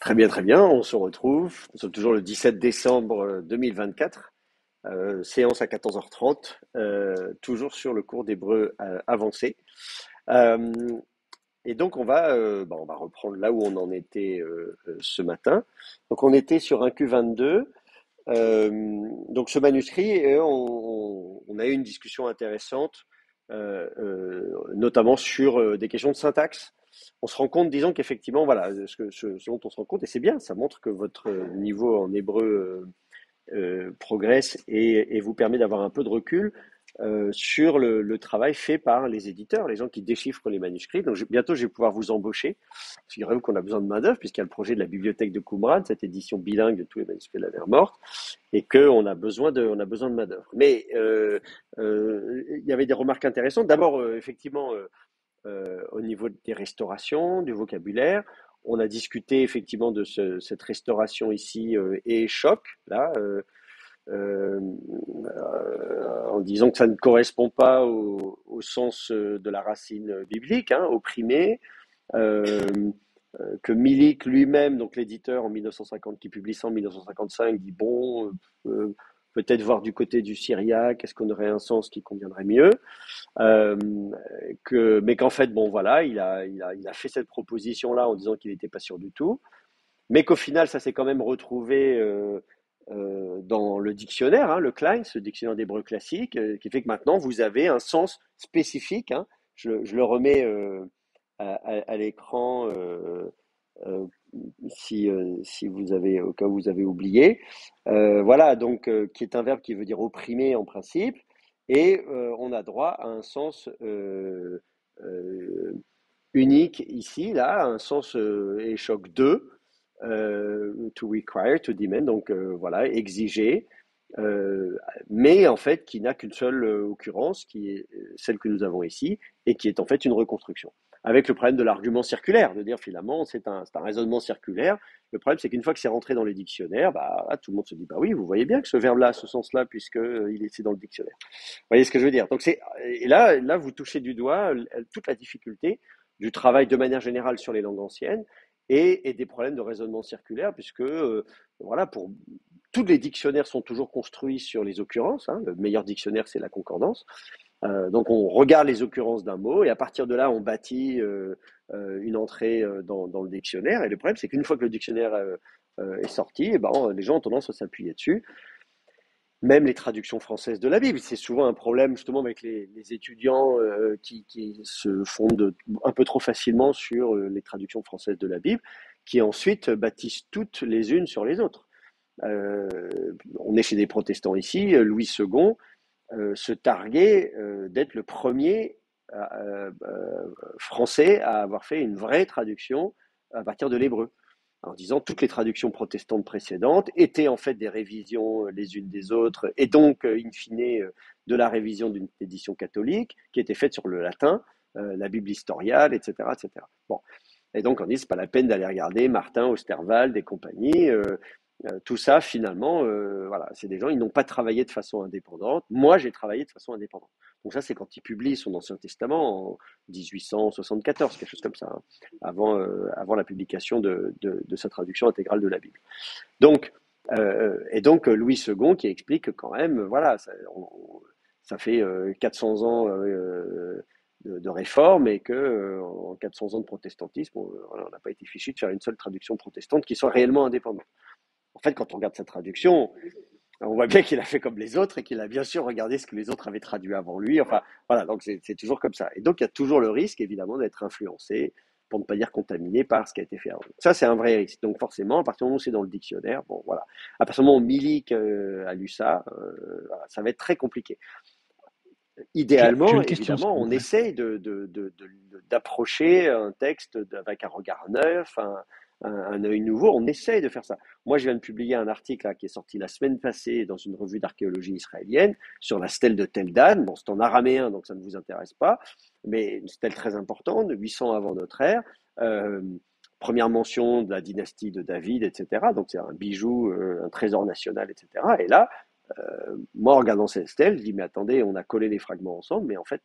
Très bien, on se retrouve. Nous sommes toujours le 17 décembre 2024, séance à 14h30, toujours sur le cours d'hébreu avancé. Euh, et donc on va reprendre là où on en était ce matin. Donc on était sur un Q22. Donc ce manuscrit, on a eu une discussion intéressante, notamment sur des questions de syntaxe. On se rend compte, disons qu'effectivement, voilà, ce dont on se rend compte, et c'est bien, ça montre que votre niveau en hébreu progresse et vous permet d'avoir un peu de recul sur le travail fait par les éditeurs, les gens qui déchiffrent les manuscrits. Donc bientôt, je vais pouvoir vous embaucher. Figurez-vous qu'on a besoin de main-d'œuvre, puisqu'il y a le projet de la bibliothèque de Qumran, cette édition bilingue de tous les manuscrits de la mer morte, et qu'on a on a besoin de main-d'œuvre. Mais il y avait des remarques intéressantes. D'abord, effectivement, au niveau des restaurations, du vocabulaire. On a discuté effectivement de cette restauration ici et choc, là, en disant que ça ne correspond pas au sens de la racine biblique, hein, opprimé, euh, que Milik lui-même, donc l'éditeur en 1950, qui publie ça en 1955, dit bon, peut-être voir du côté du syriaque, est-ce qu'on aurait un sens qui conviendrait mieux, euh, mais qu'en fait, bon voilà, il a fait cette proposition-là en disant qu'il n'était pas sûr du tout, mais qu'au final, ça s'est quand même retrouvé dans le dictionnaire, hein, le Klein, ce dictionnaire d'hébreu classique, qui fait que maintenant vous avez un sens spécifique. Hein. Je le remets à l'écran euh, si vous avez, au cas où vous avez oublié. Voilà, donc qui est un verbe qui veut dire opprimer en principe, et on a droit à un sens euh, unique ici, là, un sens échoc 2, to require, to demand, donc voilà, exiger, euh, mais en fait qui n'a qu'une seule occurrence, qui est celle que nous avons ici, et qui est en fait une reconstruction. Avec le problème de l'argument circulaire, de dire finalement c'est un raisonnement circulaire. Le problème c'est qu'une fois que c'est rentré dans les dictionnaires, bah, là, tout le monde se dit bah oui, vous voyez bien que ce verbe-là a ce sens-là puisque c'est dans le dictionnaire. Vous voyez ce que je veux dire? Donc et là vous touchez du doigt toute la difficulté du travail de manière générale sur les langues anciennes et des problèmes de raisonnement circulaire, puisque voilà, tous les dictionnaires sont toujours construits sur les occurrences. Hein. Le meilleur dictionnaire, c'est la concordance. Donc on regarde les occurrences d'un mot et à partir de là, on bâtit une entrée dans le dictionnaire. Et le problème, c'est qu'une fois que le dictionnaire est sorti, eh ben, les gens ont tendance à s'appuyer dessus. Même les traductions françaises de la Bible, c'est souvent un problème justement avec les étudiants qui se fondent un peu trop facilement sur les traductions françaises de la Bible, qui ensuite bâtissent toutes les unes sur les autres. Euh, on est chez des protestants ici, Louis II se targuait d'être le premier français à avoir fait une vraie traduction à partir de l'hébreu, en disant toutes les traductions protestantes précédentes étaient en fait des révisions les unes des autres, et donc, in fine, de la révision d'une édition catholique qui était faite sur le latin, la Bible historiale, etc., etc. Bon. Et donc, on dit, c'est pas la peine d'aller regarder Martin, Osterwald et compagnie. Tout ça, finalement, voilà, c'est des gens, ils n'ont pas travaillé de façon indépendante. Moi, j'ai travaillé de façon indépendante. Donc ça, c'est quand il publie son Ancien Testament en 1874, quelque chose comme ça, hein, avant la publication de sa traduction intégrale de la Bible. Donc, Louis II qui explique que quand même, voilà, ça fait 400 ans de réforme et que en 400 ans de protestantisme, voilà, on n'a pas été fichu de faire une seule traduction protestante qui soit réellement indépendante. En fait, quand on regarde sa traduction, on voit bien qu'il a fait comme les autres et qu'il a bien sûr regardé ce que les autres avaient traduit avant lui. Enfin, voilà, donc c'est toujours comme ça. Et donc, il y a toujours le risque, évidemment, d'être influencé, pour ne pas dire contaminé par ce qui a été fait avant. Ça, c'est un vrai risque. Donc, forcément, à partir du moment où c'est dans le dictionnaire, bon, voilà. À partir du moment où Milik a lu ça, voilà, ça va être très compliqué. J'ai Idéalement, une question, s'il évidemment, vous on plaît. essaye d'approcher un texte avec un regard neuf, un œil nouveau. On essaye de faire ça. Moi, je viens de publier un article là, qui est sorti la semaine passée dans une revue d'archéologie israélienne sur la stèle de Tel Dan. Bon, c'est en araméen, donc ça ne vous intéresse pas, mais une stèle très importante, de 800 avant notre ère. Euh, Première mention de la dynastie de David, etc. Donc c'est un bijou, un trésor national, etc. Et là, moi, en regardant cette stèle, je dis, mais attendez, on a collé les fragments ensemble, mais en fait,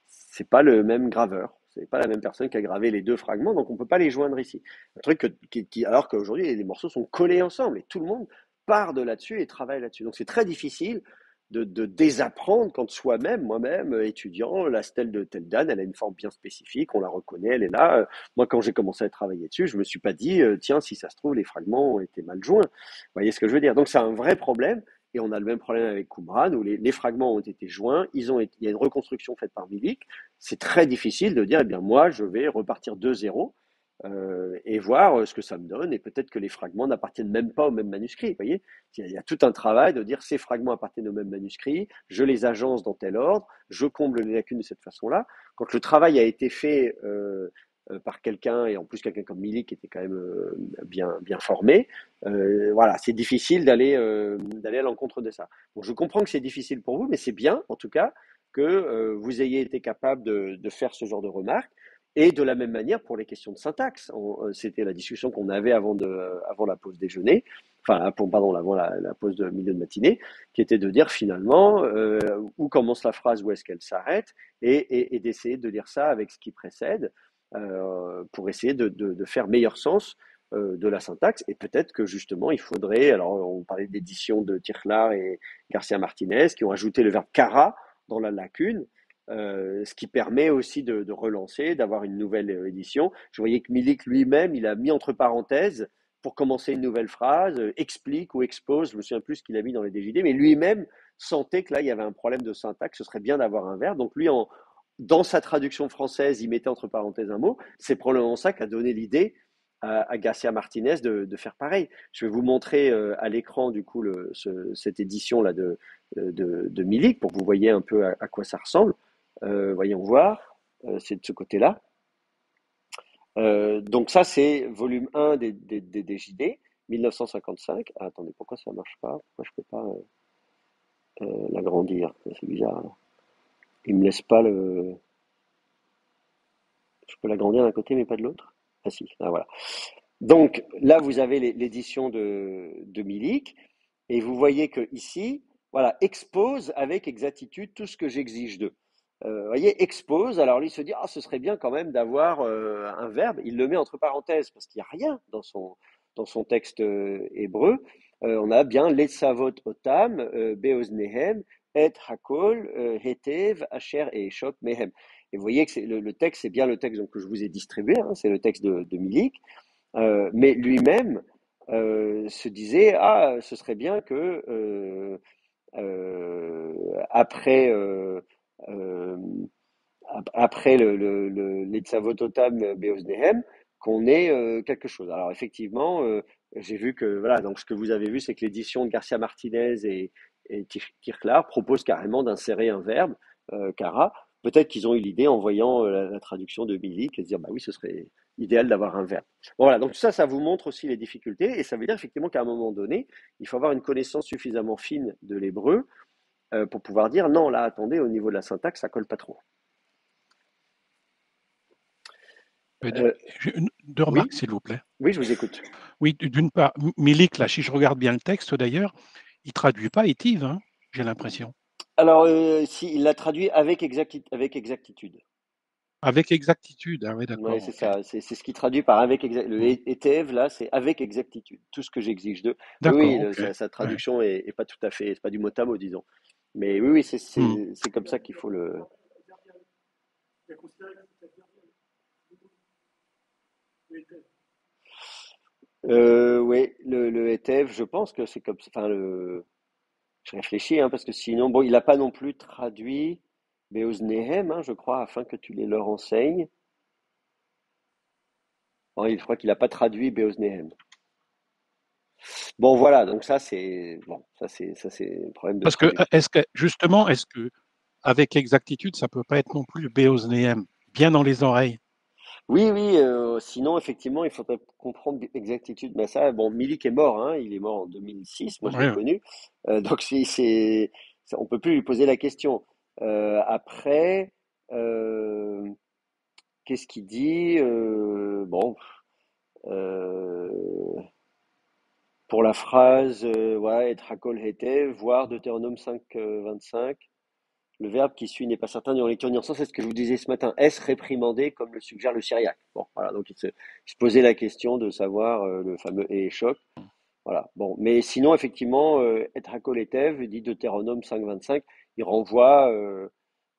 c'est pas le même graveur. C'est pas la même personne qui a gravé les deux fragments, donc on peut pas les joindre ici. Un truc alors qu'aujourd'hui, les morceaux sont collés ensemble et tout le monde part de là-dessus et travaille là-dessus. Donc c'est très difficile de désapprendre quand soi-même, moi-même, étudiant, la stèle de telle date, elle a une forme bien spécifique, on la reconnaît, elle est là. Moi, quand j'ai commencé à travailler dessus, je me suis pas dit, tiens, si ça se trouve, les fragments ont été mal joints. Vous voyez ce que je veux dire? Donc c'est un vrai problème. Et on a le même problème avec Qumran, où les fragments ont été joints, il y a une reconstruction faite par Milik. C'est très difficile de dire, eh bien moi, je vais repartir de zéro et voir ce que ça me donne. Et peut-être que les fragments n'appartiennent même pas au même manuscrit. Vous voyez, il y a tout un travail de dire ces fragments appartiennent au même manuscrit, je les agence dans tel ordre, je comble les lacunes de cette façon-là. Quand le travail a été fait par quelqu'un, et en plus quelqu'un comme Milik qui était quand même bien formé, voilà, c'est difficile d'aller à l'encontre de ça. Donc je comprends que c'est difficile pour vous, mais c'est bien en tout cas que vous ayez été capable de faire ce genre de remarques. Et de la même manière pour les questions de syntaxe. C'était la discussion qu'on avait avant la pause déjeuner, pardon, avant la pause de milieu de matinée, qui était de dire finalement où commence la phrase, où est-ce qu'elle s'arrête, et d'essayer de lire ça avec ce qui précède pour essayer de faire meilleur sens de la syntaxe. Et peut-être que justement, il faudrait, alors on parlait d'édition de Tirchlar et Garcia Martinez, qui ont ajouté le verbe cara dans la lacune, ce qui permet aussi de relancer, d'avoir une nouvelle édition. Je voyais que Milik lui-même, il a mis entre parenthèses pour commencer une nouvelle phrase, explique ou expose, je me souviens plus ce qu'il a mis dans les DJD, mais lui-même sentait que là, il y avait un problème de syntaxe, ce serait bien d'avoir un verbe. Donc lui, dans sa traduction française, il mettait entre parenthèses un mot. C'est probablement ça qui a donné l'idée à Garcia Martinez de faire pareil. Je vais vous montrer à l'écran du coup cette édition là de Milik pour que vous voyez un peu à quoi ça ressemble. Voyons voir, c'est de ce côté-là. Donc ça, c'est volume 1 des DJD, 1955. Ah, attendez, pourquoi ça marche pas? Pourquoi je peux pas l'agrandir? C'est bizarre. Il me laisse pas le... Je peux l'agrandir d'un côté, mais pas de l'autre? Ah si, ah, voilà. Donc là, vous avez l'édition de Milik, et vous voyez que ici, voilà, expose avec exactitude tout ce que j'exige d'eux. Vous voyez, expose, alors lui il se dit, ah, ce serait bien quand même d'avoir un verbe, il le met entre parenthèses, parce qu'il n'y a rien dans son texte hébreu. On a bien Lesavot Otam, Beoznehem, Et Hakol, Hetev, Asher et Eshok Mehem. Et vous voyez que le texte, c'est bien le texte donc, que je vous ai distribué, hein, c'est le texte de Milik. Mais lui-même se disait, ah, ce serait bien que après euh, après les Tsavototam Beoznehem, qu'on ait quelque chose. Alors effectivement, j'ai vu que voilà, donc ce que vous avez vu, c'est que l'édition de Garcia Martinez et Tirchlar propose carrément d'insérer un verbe, cara. Peut-être qu'ils ont eu l'idée en voyant la traduction de Milik et se dire bah oui, ce serait idéal d'avoir un verbe. Bon, voilà, donc ça vous montre aussi les difficultés et ça veut dire effectivement qu'à un moment donné, il faut avoir une connaissance suffisamment fine de l'hébreu pour pouvoir dire non, là, attendez, au niveau de la syntaxe, ça colle pas trop. Euh, Euh, Deux remarques, oui, s'il vous plaît. oui, je vous écoute. Oui, d'une part, Milik, là, si je regarde bien le texte d'ailleurs, il traduit pas Étive, hein, j'ai l'impression. Alors, si, il l'a traduit avec exactitude. Avec exactitude, ah oui, Oui, d'accord, c'est ok. ça. C'est ce qui traduit par avec exactitude. Le Hmm. ETEV, là, c'est avec exactitude. Tout ce que j'exige d'eux. Oui, D'accord, oui, ok. sa Ouais. traduction est pas tout à fait, c'est pas du mot à mot, disons. Mais oui, oui, Hmm. c'est comme ça qu'il faut le. Oui, le ETEV, je pense que c'est comme ça. Enfin, je réfléchis, hein, parce que sinon, bon, il n'a pas non plus traduit Beoznehem, hein, je crois, afin que tu les leur enseignes. Oh, je crois qu'il n'a pas traduit Beoznehem. Bon, voilà, donc ça c'est un problème de Parce que, traduction. justement, est-ce que, avec exactitude, ça peut pas être non plus Béosnéem, bien dans les oreilles? Oui, oui, sinon, effectivement, il faudrait comprendre exactitude. Mais ça, bon, Milik est mort, hein, il est mort en 2006, moi je l'ai Oui, connu. Donc, on peut plus lui poser la question. Après, euh, qu'est-ce qu'il dit? Bon, euh, pour la phrase, ouais, être hakol hete, voir Deutéronome 5, 25. Le verbe qui suit n'est pas certain ni en lecture ni en sens. C'est ce que je vous disais ce matin. Est-ce réprimandé comme le suggère le syriaque? Bon, voilà. Donc il se posait la question de savoir le fameux et choc. Voilà. Bon, mais sinon effectivement, et Hakoletev dit Deutéronome 5.25. Il renvoie,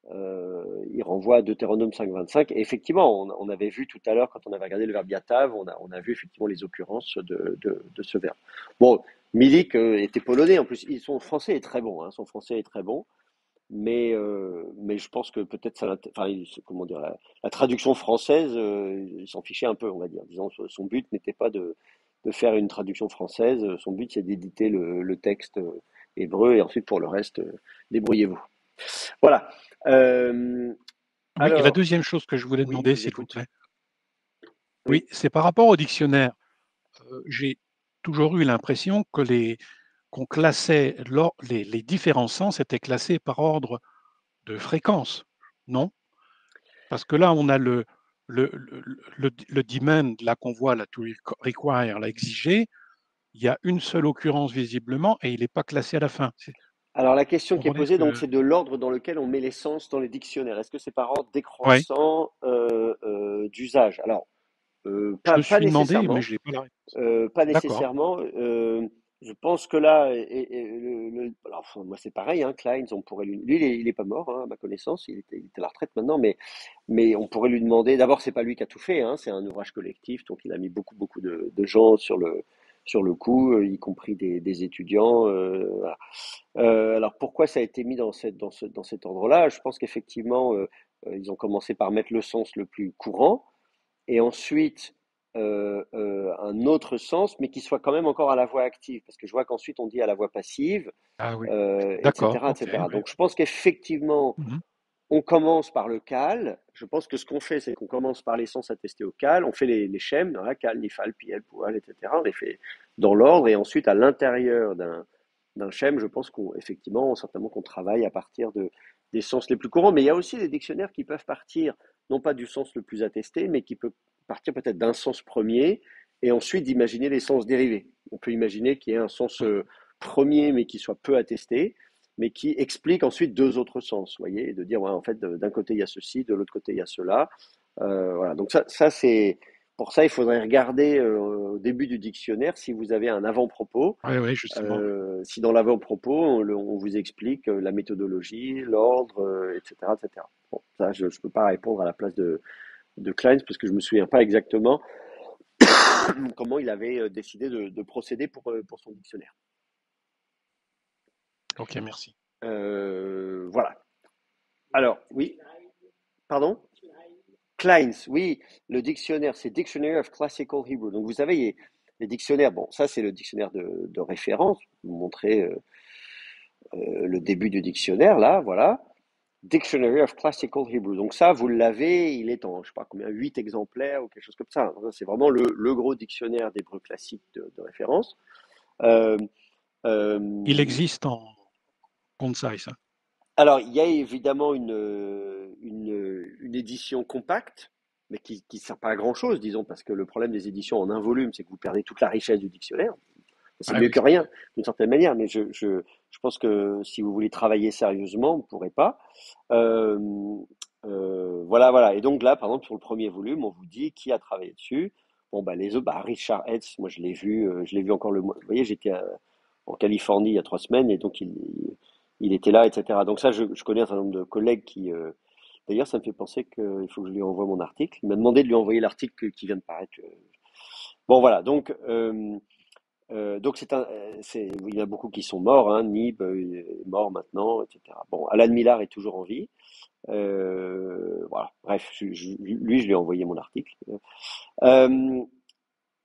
il renvoie à Deutéronome 5.25. Et effectivement, on avait vu tout à l'heure quand on avait regardé le verbe yatav, on a vu effectivement les occurrences de ce verbe. Bon, Milik était polonais en plus. Son français est très bon. Hein, son français est très bon. Mais je pense que peut-être enfin, comment dire, la traduction française, il s'en fichait un peu, on va dire. Disons, son but n'était pas de faire une traduction française. Son but, c'est d'éditer le texte hébreu et ensuite pour le reste, débrouillez-vous. Voilà. Oui, et la Alors, deuxième chose que je voulais oui, je demander, vous s'il vous écoute. plaît. Oui, Oui. c'est par rapport au dictionnaire. J'ai toujours eu l'impression que qu'on classait les différents sens étaient classés par ordre de fréquence, non? Parce que là, on a le demand, là qu'on voit, là, to require, là, exiger, il y a une seule occurrence visiblement et il n'est pas classé à la fin. Alors, la Vous question qui est comprenez ce posée, donc, que... c'est de l'ordre dans lequel on met les sens dans les dictionnaires. Est-ce que c'est par ordre Oui, décroissant d'usage? Alors, je me pas suis demandé, mais nécessairement. je n'ai pas la réponse. Pas D'accord. nécessairement. Je pense que là, alors, enfin, moi c'est pareil, hein, Kleins, on pourrait lui, il est pas mort, hein, à ma connaissance, il était à la retraite maintenant, mais on pourrait lui demander. D'abord, c'est pas lui qui a tout fait, hein, c'est un ouvrage collectif, donc il a mis beaucoup de gens sur le coup, y compris des étudiants. Voilà. Alors pourquoi ça a été mis dans cet ordre-là? Je pense qu'effectivement, ils ont commencé par mettre le sens le plus courant et ensuite un autre sens, mais qui soit quand même encore à la voix active, parce que je vois qu'ensuite on dit à la voix passive, Ah oui. D'accord, etc., ok, etc. ouais. Donc je pense qu'effectivement, Mhm. on commence par le cal. Je pense que ce qu'on fait, c'est qu'on commence par les sens attestés au cal. On fait les schèmes, hein, cal, nifal, piel, poual, etc. On les fait dans l'ordre, et ensuite à l'intérieur d'un schème, je pense qu'effectivement, certainement qu'on travaille à partir des sens les plus courants. Mais il y a aussi des dictionnaires qui peuvent partir, non pas du sens le plus attesté, mais qui peut partir peut-être d'un sens premier, et ensuite d'imaginer les sens dérivés. On peut imaginer qu'il y ait un sens premier, mais qui soit peu attesté, mais qui explique ensuite deux autres sens, vous voyez, et de dire, ouais, en fait, d'un côté il y a ceci, de l'autre côté il y a cela. Voilà. Donc ça c'est pour ça il faudrait regarder au début du dictionnaire si vous avez un avant-propos. Oui, oui, justement. Si dans l'avant-propos on vous explique la méthodologie, l'ordre, etc., etc. Bon, ça je ne peux pas répondre à la place de Klein parce que je me souviens pas exactement comment il avait décidé de procéder pour son dictionnaire. Ok, merci. Voilà. Alors, oui, pardon? Kleins, oui, le dictionnaire, c'est Dictionary of Classical Hebrew. Donc vous savez, les dictionnaires, bon, ça c'est le dictionnaire de référence. Vous montrez le début du dictionnaire, là, voilà. Dictionary of Classical Hebrew. Donc ça, vous l'avez, il est en, je sais pas combien, 8 exemplaires ou quelque chose comme ça. C'est vraiment le gros dictionnaire d'hébreu classique de référence. Euh, Il euh, existe en concise, hein. Alors, il y a évidemment une édition compacte, mais qui ne sert pas à grand-chose, disons, parce que le problème des éditions en un volume, c'est que vous perdez toute la richesse du dictionnaire. C'est Ah mieux oui, que c'est vrai. rien, d'une certaine manière, mais je pense que si vous voulez travailler sérieusement, vous ne pourrez pas. Euh, voilà, voilà. Et donc là, par exemple, sur le premier volume, on vous dit qui a travaillé dessus. Bon, bah, les autres, bah, Richard Hetz, moi je l'ai vu encore le mois. Vous voyez, j'étais en Californie il y a 3 semaines et donc il était là, etc. Donc ça, je connais un certain nombre de collègues qui. D'ailleurs, ça me fait penser qu'il faut que je lui envoie mon article. Il m'a demandé de lui envoyer l'article qui vient de paraître. Bon, voilà. Donc il y en a beaucoup qui sont morts. Hein. Nib est mort maintenant, etc. Bon, Alan Millar est toujours en vie. Voilà. Bref, lui, je lui ai envoyé mon article. Euh,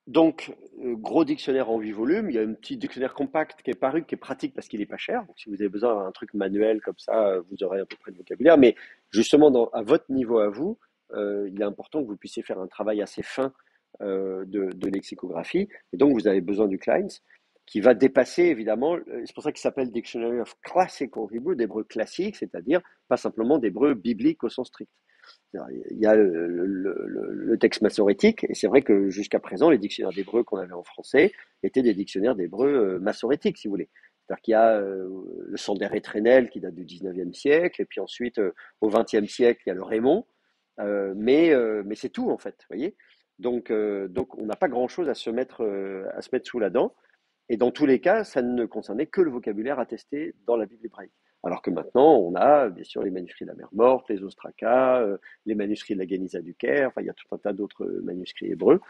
donc, gros dictionnaire en 8 volumes. Il y a un petit dictionnaire compact qui est paru, qui est pratique parce qu'il est pas cher. Donc, si vous avez besoin d'un truc manuel comme ça, vous aurez à peu près de vocabulaire. Mais justement, à votre niveau à vous, il est important que vous puissiez faire un travail assez fin de lexicographie. Et donc, vous avez besoin du Kleins qui va dépasser évidemment. C'est pour ça qu'il s'appelle Dictionary of Classical Hebrew, d'hébreu classique, c'est-à-dire pas simplement d'hébreu biblique au sens strict. Il y a le texte massorétique, et c'est vrai que jusqu'à présent, les dictionnaires d'hébreu qu'on avait en français étaient des dictionnaires d'hébreu massorétique, si vous voulez. C'est-à-dire qu'il y a le Sander Étrenel qui date du 19e siècle, et puis ensuite, au 20e siècle, il y a le Raymond. Mais c'est tout, en fait, vous voyez. Donc on n'a pas grand-chose à se mettre sous la dent. Et dans tous les cas, ça ne concernait que le vocabulaire attesté dans la Bible hébraïque. Alors que maintenant, on a bien sûr les manuscrits de la mer Morte, les Ostracas, les manuscrits de la Geniza du Caire, enfin il y a tout un tas d'autres manuscrits hébreux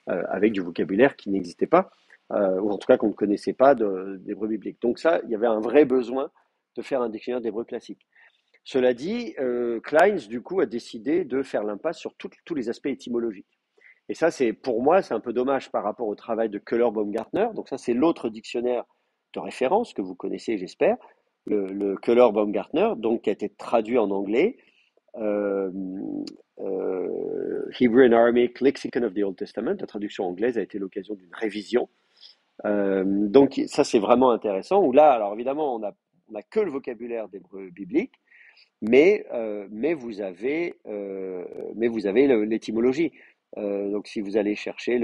avec du vocabulaire qui n'existait pas, ou en tout cas qu'on ne connaissait pas d'hébreu biblique. Donc ça, il y avait un vrai besoin de faire un dictionnaire d'hébreu classique. Cela dit, Kleins, du coup, a décidé de faire l'impasse sur tous les aspects étymologiques. Et ça, pour moi, c'est un peu dommage par rapport au travail de Köhler-Baumgartner. Donc ça, c'est l'autre dictionnaire de référence que vous connaissez, j'espère, le Köhler-Baumgartner, donc qui a été traduit en anglais, euh, Hebrew and Aramaic Lexicon of the Old Testament. La traduction anglaise a été l'occasion d'une révision. Donc ça, c'est vraiment intéressant. Où là, alors évidemment, on a que le vocabulaire d'hébreu biblique, mais vous avez l'étymologie. Donc si vous allez chercher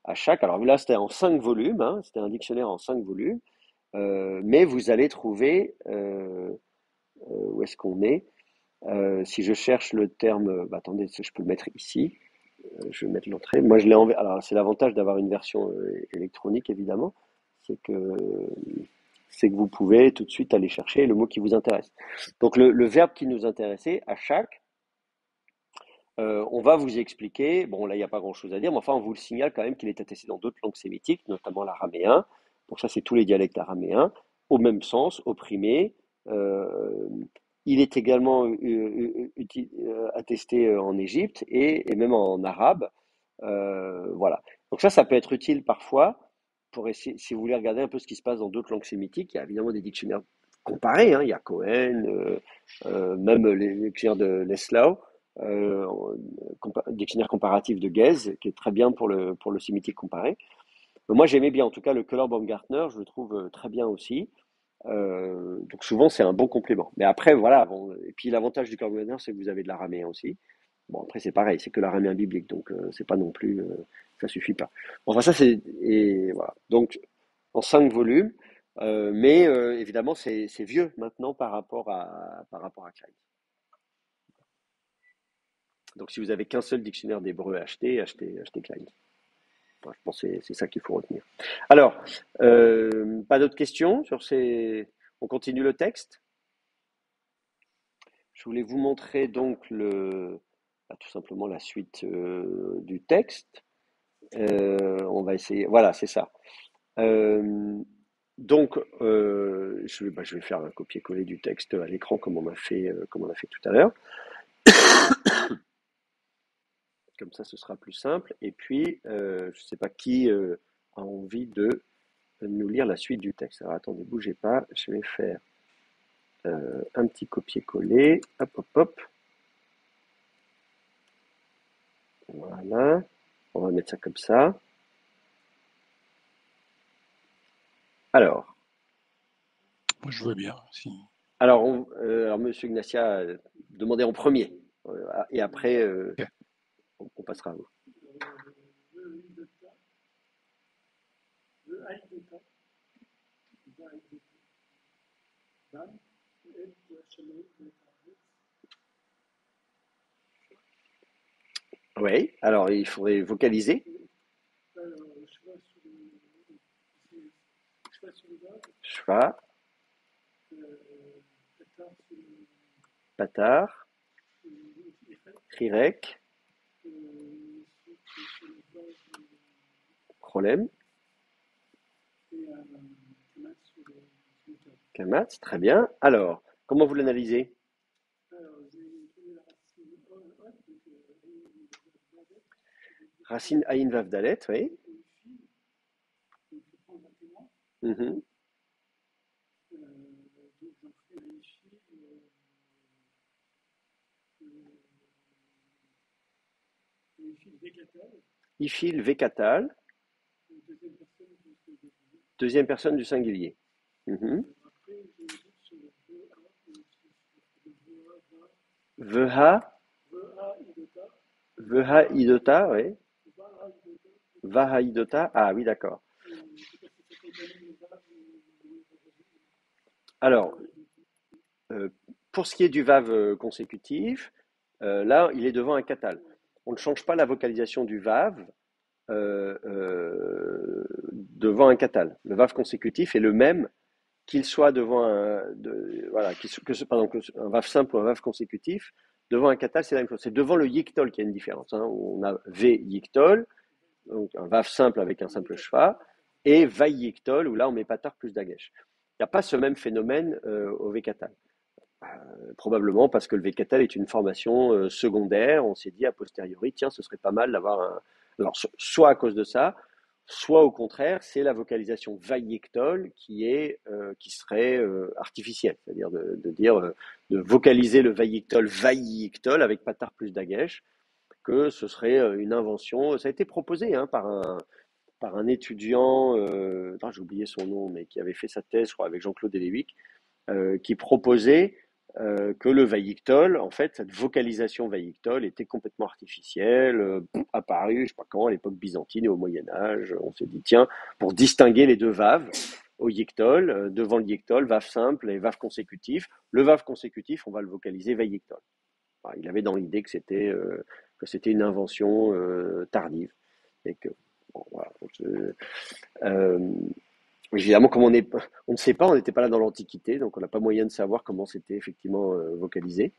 à chaque, alors là c'était en 5 volumes, hein, c'était un dictionnaire en 5 volumes, mais vous allez trouver, où est-ce qu'on est? Si je cherche le terme, attendez, je peux le mettre ici, je vais mettre l'entrée. Moi je l'ai alors c'est l'avantage d'avoir une version électronique évidemment, c'est que vous pouvez tout de suite aller chercher le mot qui vous intéresse. Donc le verbe qui nous intéressait, à chaque, on va vous expliquer, bon là il n'y a pas grand-chose à dire, mais enfin on vous le signale quand même qu'il est attesté dans d'autres langues sémitiques, notamment l'araméen. Donc ça c'est tous les dialectes araméens, au même sens, opprimé. Euh, il est également attesté en Égypte et même en arabe. Voilà. Donc ça peut être utile parfois pour essayer, si vous voulez regarder un peu ce qui se passe dans d'autres langues sémitiques. Il y a évidemment des dictionnaires comparés, hein. Il y a Cohen, même les dictionnaires de Leslau, euh, dictionnaire comparatif de Guez, qui est très bien pour le sémitique comparé. Mais moi, j'aimais bien, en tout cas, le Köhler-Baumgartner, je le trouve très bien aussi. Donc souvent, c'est un bon complément. Mais après, voilà. Bon, et puis l'avantage du Köhler-Baumgartner, c'est que vous avez de l'araméen aussi. Bon, après, c'est pareil, c'est que l'araméen biblique, donc c'est pas non plus, ça suffit pas. Bon, enfin, ça, et voilà. Donc, en 5 volumes, mais évidemment, c'est vieux maintenant par rapport à Klein. Donc, si vous avez qu'un seul dictionnaire d'hébreu à acheter, achetez Klein. Enfin, je pense que c'est ça qu'il faut retenir. Alors, pas d'autres questions sur ces. On continue le texte. Je voulais vous montrer donc tout simplement la suite du texte. On va essayer. Voilà, c'est ça. Donc, je vais faire un copier-coller du texte à l'écran comme on a fait tout à l'heure. Comme ça, ce sera plus simple. Et puis, je ne sais pas qui a envie de nous lire la suite du texte. Alors, attendez, bougez pas. Je vais faire un petit copier-coller. Hop, hop, hop. Voilà. On va mettre ça comme ça. Alors, Moi, je veux bien. Si. alors Monsieur Ignacia, demandez en premier. Et après, Ok. on passera à vous. Oui, alors il faudrait vocaliser. Shva, Patar, Rirek, Chrolem, Kamatz, très bien. Alors, comment vous l'analysez? Racine Aïn Vav Dalet, oui. Mhm. Ifil Vekatal, deuxième personne du singulier. Mhm. Veha, Veha Idota, oui. Vaha Idota, ah oui, d'accord. Alors, euh, pour ce qui est du VAV consécutif, là, il est devant un catal. On ne change pas la vocalisation du VAV devant un catal. Le VAV consécutif est le même qu'il soit devant voilà, pardon, un VAV simple ou un VAV consécutif, devant un catal, c'est la même chose. C'est devant le yictol qu'il y a une différence, hein, où on a V yictol, donc un VAV simple avec un simple schwa, et vai yictol, où là on met patar plus dagesh. Il n'y a pas ce même phénomène au V catal. Probablement parce que le V catal est une formation secondaire. On s'est dit a posteriori, tiens, ce serait pas mal d'avoir un. Alors, soit à cause de ça, soit au contraire, c'est la vocalisation vaïectol qui serait artificielle, c'est-à-dire de vocaliser le vaïectol avec patar plus dagesh, que ce serait une invention. Ça a été proposé hein, par un étudiant, j'ai oublié son nom, mais qui avait fait sa thèse, je crois, avec Jean-Claude Lévic, qui proposait que le vaïctol, en fait, cette vocalisation vaïctol était complètement artificielle, apparue, je ne sais pas quand, à l'époque byzantine et au Moyen-Âge. On s'est dit, tiens, pour distinguer les deux vaves, au yictol, devant le yictol, vave simple et vave consécutif. Le vave consécutif, on va le vocaliser vaïctol. Il avait dans l'idée que c'était une invention tardive. Et que, bon, voilà, euh, évidemment, comme on ne sait pas, on n'était pas là dans l'Antiquité, donc on n'a pas moyen de savoir comment c'était effectivement vocalisé.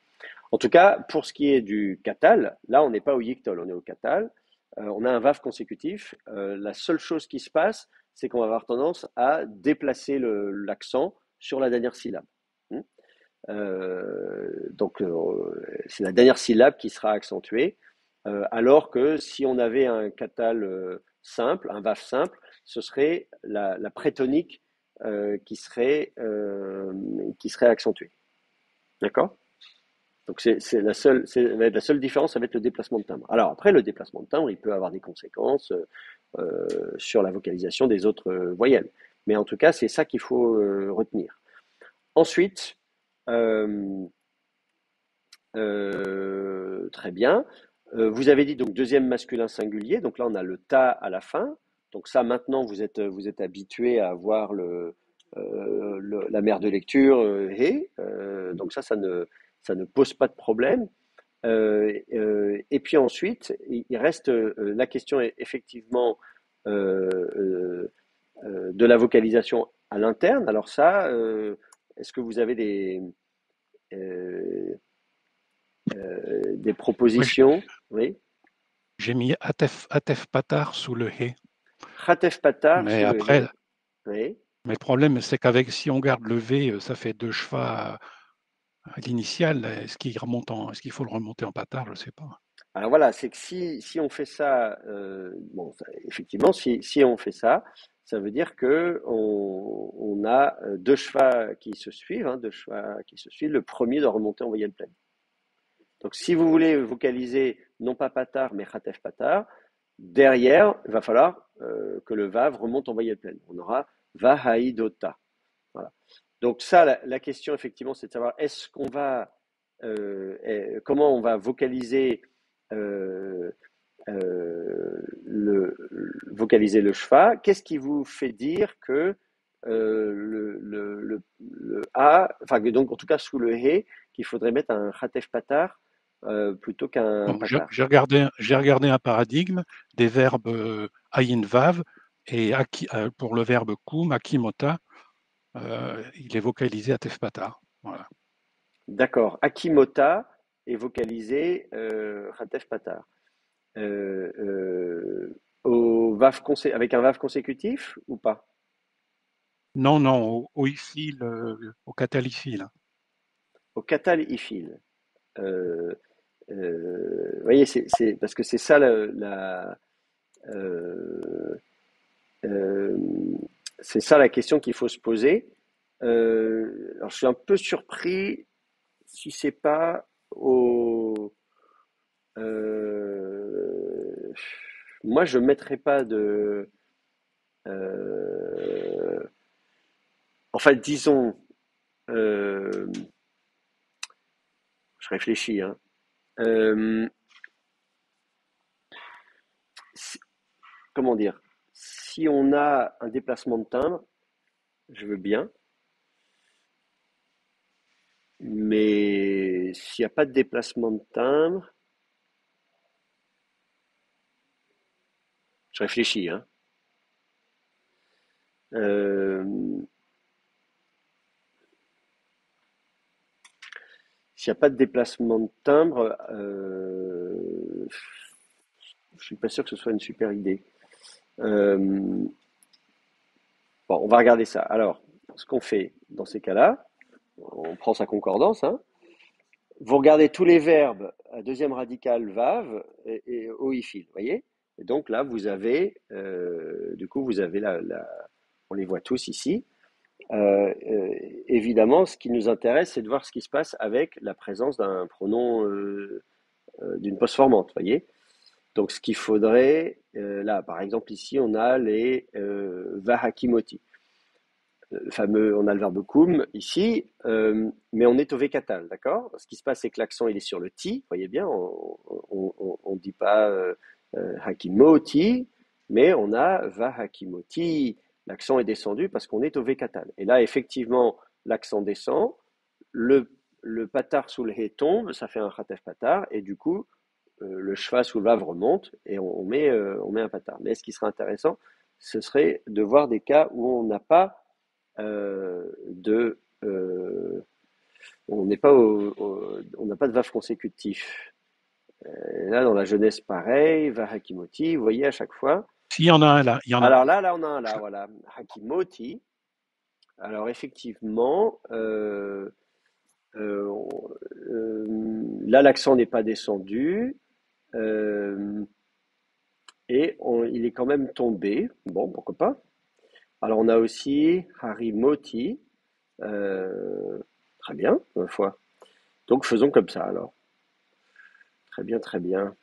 En tout cas, pour ce qui est du katal, là, on n'est pas au yictol, on est au katal. On a un vav consécutif. La seule chose qui se passe, c'est qu'on va avoir tendance à déplacer l'accent sur la dernière syllabe. Hmm. Donc, c'est la dernière syllabe qui sera accentuée, alors que si on avait un katal simple, un vav simple, ce serait la prétonique qui serait accentuée. D'accord? Donc, c'est la seule différence, ça va être le déplacement de timbre. Alors, après, le déplacement de timbre, il peut avoir des conséquences sur la vocalisation des autres voyelles. Mais en tout cas, c'est ça qu'il faut retenir. Ensuite, euh, très bien. Vous avez dit donc deuxième masculin singulier. Donc là, on a le ta à la fin. Donc ça, maintenant, vous êtes habitué à avoir la mère de lecture he. Donc ça ne pose pas de problème. Et puis ensuite, il reste la question effectivement euh, euh, de la vocalisation à l'interne. Alors ça, est-ce que vous avez euh, des Moi, propositions? Oui. j'ai mis Atef Patar sous le He. Khatef Patar Mais sous le après, He. Oui. mais le problème, c'est qu'avec si on garde le V, ça fait deux chevaux à l'initial. Est-ce qu'il faut le remonter en Patar? Je ne sais pas. Alors voilà, c'est que si on fait ça, bon, effectivement, si on fait ça, ça veut dire que on a deux chevaux qui se suivent, hein, deux chevaux qui se suivent. Le premier doit remonter en voyelle pleine. Donc si vous voulez vocaliser non pas patar mais khatef patar, derrière, il va falloir que le vav remonte en voyelle pleine. On aura vahaidota. Voilà. Donc ça, la question effectivement, c'est de savoir comment on va vocaliser euh, vocaliser le schwa. Qu'est-ce qui vous fait dire que le a, enfin donc en tout cas sous le he, qu'il faudrait mettre un khatef patar plutôt qu'un Bon, patar? j'ai regardé un paradigme des verbes ayin vav et pour le verbe kum, akimota, il est vocalisé Atef Patar. Voilà. D'accord. Akimota est vocalisé khatef patar. Avec un vav consécutif ou pas? Non, non, au ifil, au catalifil. Au katal ifil. Euh, vous voyez, parce que c'est ça euh, euh, c'est ça la question qu'il faut se poser. Alors je suis un peu surpris si c'est pas au. euh, Moi, je mettrais pas de. euh, En fait, disons, euh, je réfléchis, hein. Euh, si- Comment dire? Si on a un déplacement de timbre, je veux bien. Mais s'il n'y a pas de déplacement de timbre, je réfléchis, hein. Euh, S'il n'y a pas de déplacement de timbre, je suis pas sûr que ce soit une super idée. Euh, bon, on va regarder ça. Alors, ce qu'on fait dans ces cas-là, on prend sa concordance, hein. Vous regardez tous les verbes à deuxième radicale vav et oifil, vous voyez? Et donc là, vous avez, du coup, vous avez on les voit tous ici. Évidemment, ce qui nous intéresse, c'est de voir ce qui se passe avec la présence d'un pronom, d'une postformante, vous voyez? Donc, ce qu'il faudrait, là, par exemple, ici, on a les vahakimoti. Le fameux, on a le verbe kum ici, mais on est au vécatal, d'accord? Ce qui se passe, c'est que l'accent, il est sur le ti, vous voyez bien, on dit pas hakimoti, mais on a va hakimoti. L'accent est descendu parce qu'on est au vécatal. Et là, effectivement, l'accent descend, le, le patar sous le hé tombe, ça fait un khatef patar, et du coup, le cheval sous le vav remonte, et on met un patar. Mais ce qui serait intéressant, ce serait de voir des cas où on n'a pas de on n'est pas on n'a pas de vav consécutif. Là, dans la jeunesse, pareil, va Hakimoti, vous voyez à chaque fois. S'il y en a un là, il y en a. Alors là, on a un là, voilà, Hakimoti. Alors effectivement, euh, là, l'accent n'est pas descendu euh, et il est quand même tombé. Bon, pourquoi pas. Alors on a aussi Harimoti. Très bien, ma foi. Donc faisons comme ça alors. Très bien, très bien.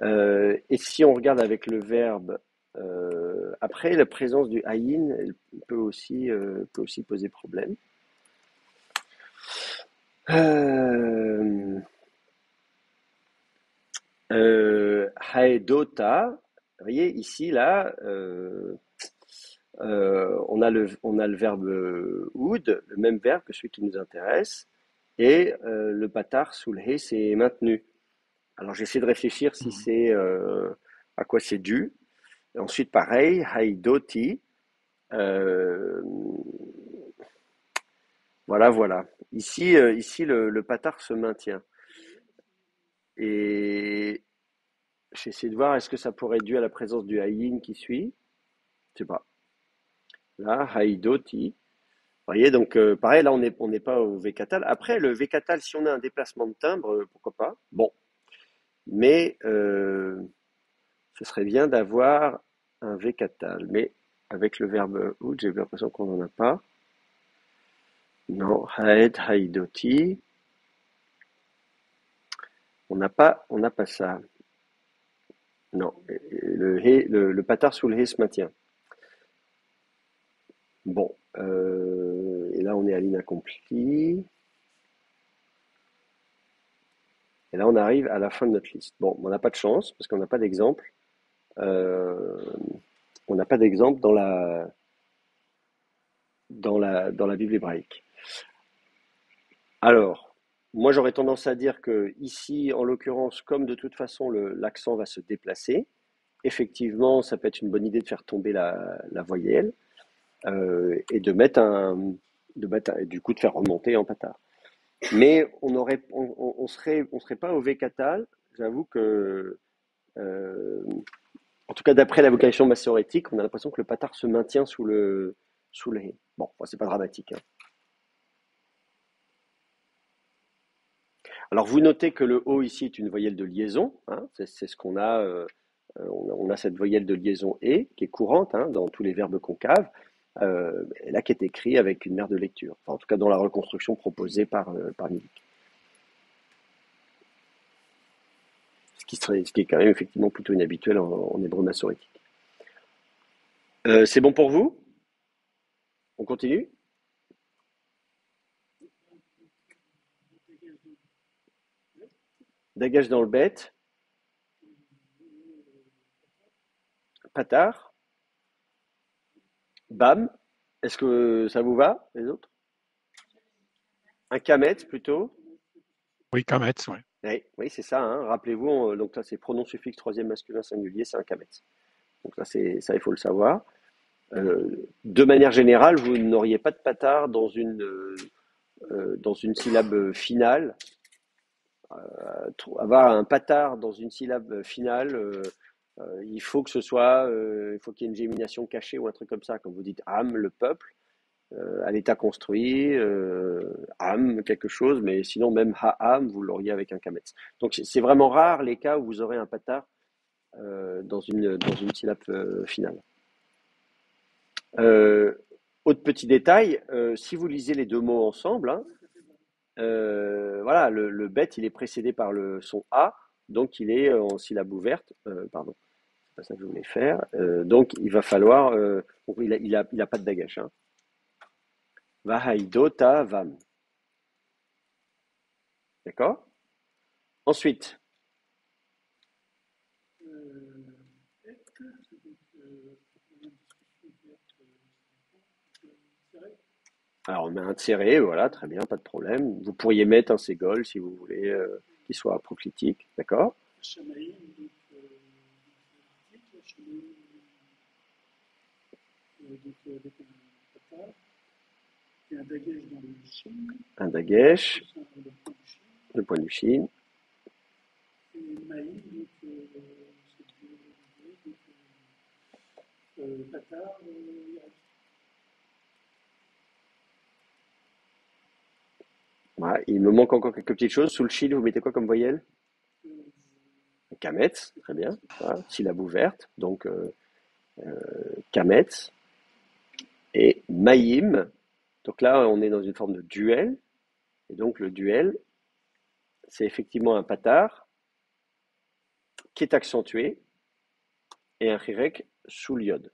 Et si on regarde avec le verbe, après la présence du aïn, elle peut aussi poser problème. Euh, Haedota, vous voyez ici, là, on a le verbe oud, le même verbe que celui qui nous intéresse, et le patar sous le he, c'est maintenu. Alors j'essaie de réfléchir si c'est à quoi c'est dû. Et ensuite, pareil, haidoti. euh, voilà, voilà. Ici le patar se maintient. Et j'essaie de voir, est-ce que ça pourrait être dû à la présence du haïn qui suit? Je sais pas. Là, haidoti. Vous voyez, donc pareil, là on n'est pas au vécatal. Après, le vécatal, si on a un déplacement de timbre, pourquoi pas? Bon, mais ce serait bien d'avoir un vécatal. Mais avec le verbe out, j'ai l'impression qu'on n'en a pas. Non, haed, haidoti. On n'a pas ça. Non, le patar sous le hé se maintient. Bon, et là on est à l'inaccompli. Et là on arrive à la fin de notre liste. Bon, on n'a pas de chance parce qu'on n'a pas d'exemple. Euh, on n'a pas d'exemple dans la Bible hébraïque. Alors, moi j'aurais tendance à dire que ici, en l'occurrence, comme de toute façon l'accent va se déplacer, effectivement, ça peut être une bonne idée de faire tomber la voyelle et du coup de faire remonter en patar. Mais on serait pas au vécatal. J'avoue que, euh, en tout cas d'après la vocation massorétique, on a l'impression que le patar se maintient sous le hé. Bon, c'est pas dramatique, hein. Alors vous notez que le O ici est une voyelle de liaison, hein, c'est ce qu'on a. On a cette voyelle de liaison et qui est courante hein, dans tous les verbes concaves, et là qui est écrit avec une mère de lecture. Enfin, en tout cas dans la reconstruction proposée par Milik. Ce qui est quand même effectivement plutôt inhabituel en hébreu massorétique. C'est bon pour vous? On continue? Dagage dans le bête. Patar. Bam. Est-ce que ça vous va, les autres? Un kamet plutôt. Oui, Kametz, oui. Oui, oui, c'est ça, hein. Rappelez-vous, donc là, c'est pronom suffixe troisième masculin singulier, c'est un kamet. Donc ça, il faut le savoir. De manière générale, vous n'auriez pas de patard dans une syllabe finale. Avoir un patard dans une syllabe finale, il faut que ce soit, il faut qu'il y ait une gémination cachée ou un truc comme ça. Quand vous dites âme, le peuple, à l'état construit, âme, quelque chose, mais sinon même ha'am, vous l'auriez avec un kametz. Donc c'est vraiment rare les cas où vous aurez un patard dans une syllabe finale. Euh, Autre petit détail, si vous lisez les deux mots ensemble, hein, voilà, le bet, il est précédé par le son A, donc il est en syllabe ouverte. Pardon, c'est pas ça que je voulais faire. Donc il va falloir, donc il a pas de dagash. Hein. Vahaido ta vam. D'accord? Ensuite, alors on met un tiré, voilà, très bien, pas de problème. Vous pourriez mettre un ségol si vous voulez qu'il soit proclitique, d'accord? Un dagesh, le point du shin. Voilà, il me manque encore quelques petites choses. Sous le shin, vous mettez quoi comme voyelle? Kametz, très bien. Voilà, syllabe ouverte, donc Kametz et Maïm. Donc là, on est dans une forme de duel. Et donc le duel, c'est effectivement un patar qui est accentué et un chirek sous l'iode.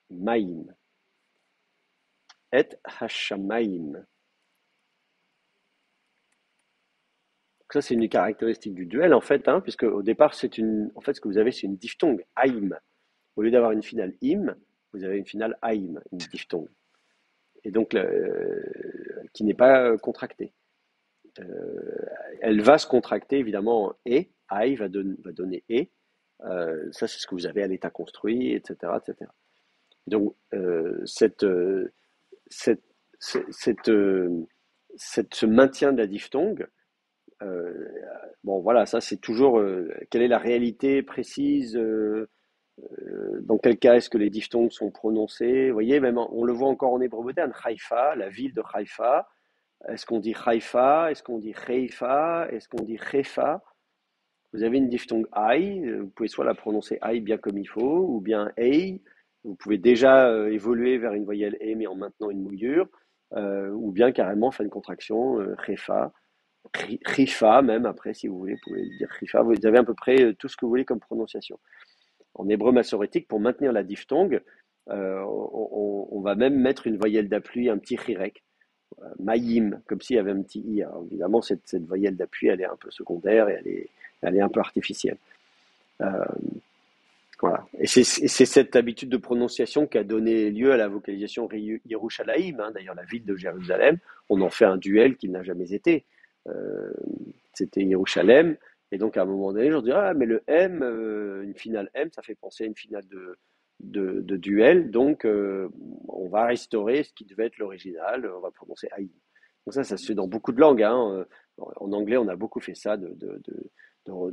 Maïm. Et Hashamaïm. Donc ça, c'est une caractéristique du duel, en fait, hein, puisque au départ, en fait, ce que vous avez, c'est une diphtongue, aïm. Au lieu d'avoir une finale im, vous avez une finale aïm, une diphtongue. Et donc, qui n'est pas contractée. Elle va se contracter, évidemment, en et, aï va donner et. Ça, c'est ce que vous avez à l'état construit, etc., etc. Donc, cette, cette, ce maintien de la diphtongue, euh, bon, voilà, ça c'est toujours quelle est la réalité précise, dans quel cas est-ce que les diphtongues sont prononcés. Vous voyez, même on le voit encore en hébreu moderne, Haïfa, la ville de Haïfa. Est-ce qu'on dit Haïfa? Est-ce qu'on dit Haïfa? Est-ce qu'on dit Hefa? Vous avez une diphtongue aï, vous pouvez soit la prononcer aï bien comme il faut, ou bien ei. Vous pouvez déjà évoluer vers une voyelle e mais en maintenant une mouillure, ou bien carrément faire une contraction, Hefa. Rifa même après si vous voulez, vous pouvez dire Rifa. Vous avez à peu près tout ce que vous voulez comme prononciation. En hébreu massorétique, pour maintenir la diphtongue, on va même mettre une voyelle d'appui, un petit chirek, maïm, comme s'il y avait un petit i. Alors, évidemment, cette voyelle d'appui, elle est un peu secondaire et elle est un peu artificielle. Euh, voilà. Et c'est cette habitude de prononciation qui a donné lieu à la vocalisation Yerushalayim, hein, d'ailleurs la ville de Jérusalem. On en fait un duel qui n'a jamais été. Euh, C'était Yerushalem. Et donc à un moment donné, je dis ah mais le M, une finale M, ça fait penser à une finale de duel. Donc on va restaurer ce qui devait être l'original. On va prononcer Aïm. Donc ça se fait dans beaucoup de langues. Hein. En anglais, on a beaucoup fait ça de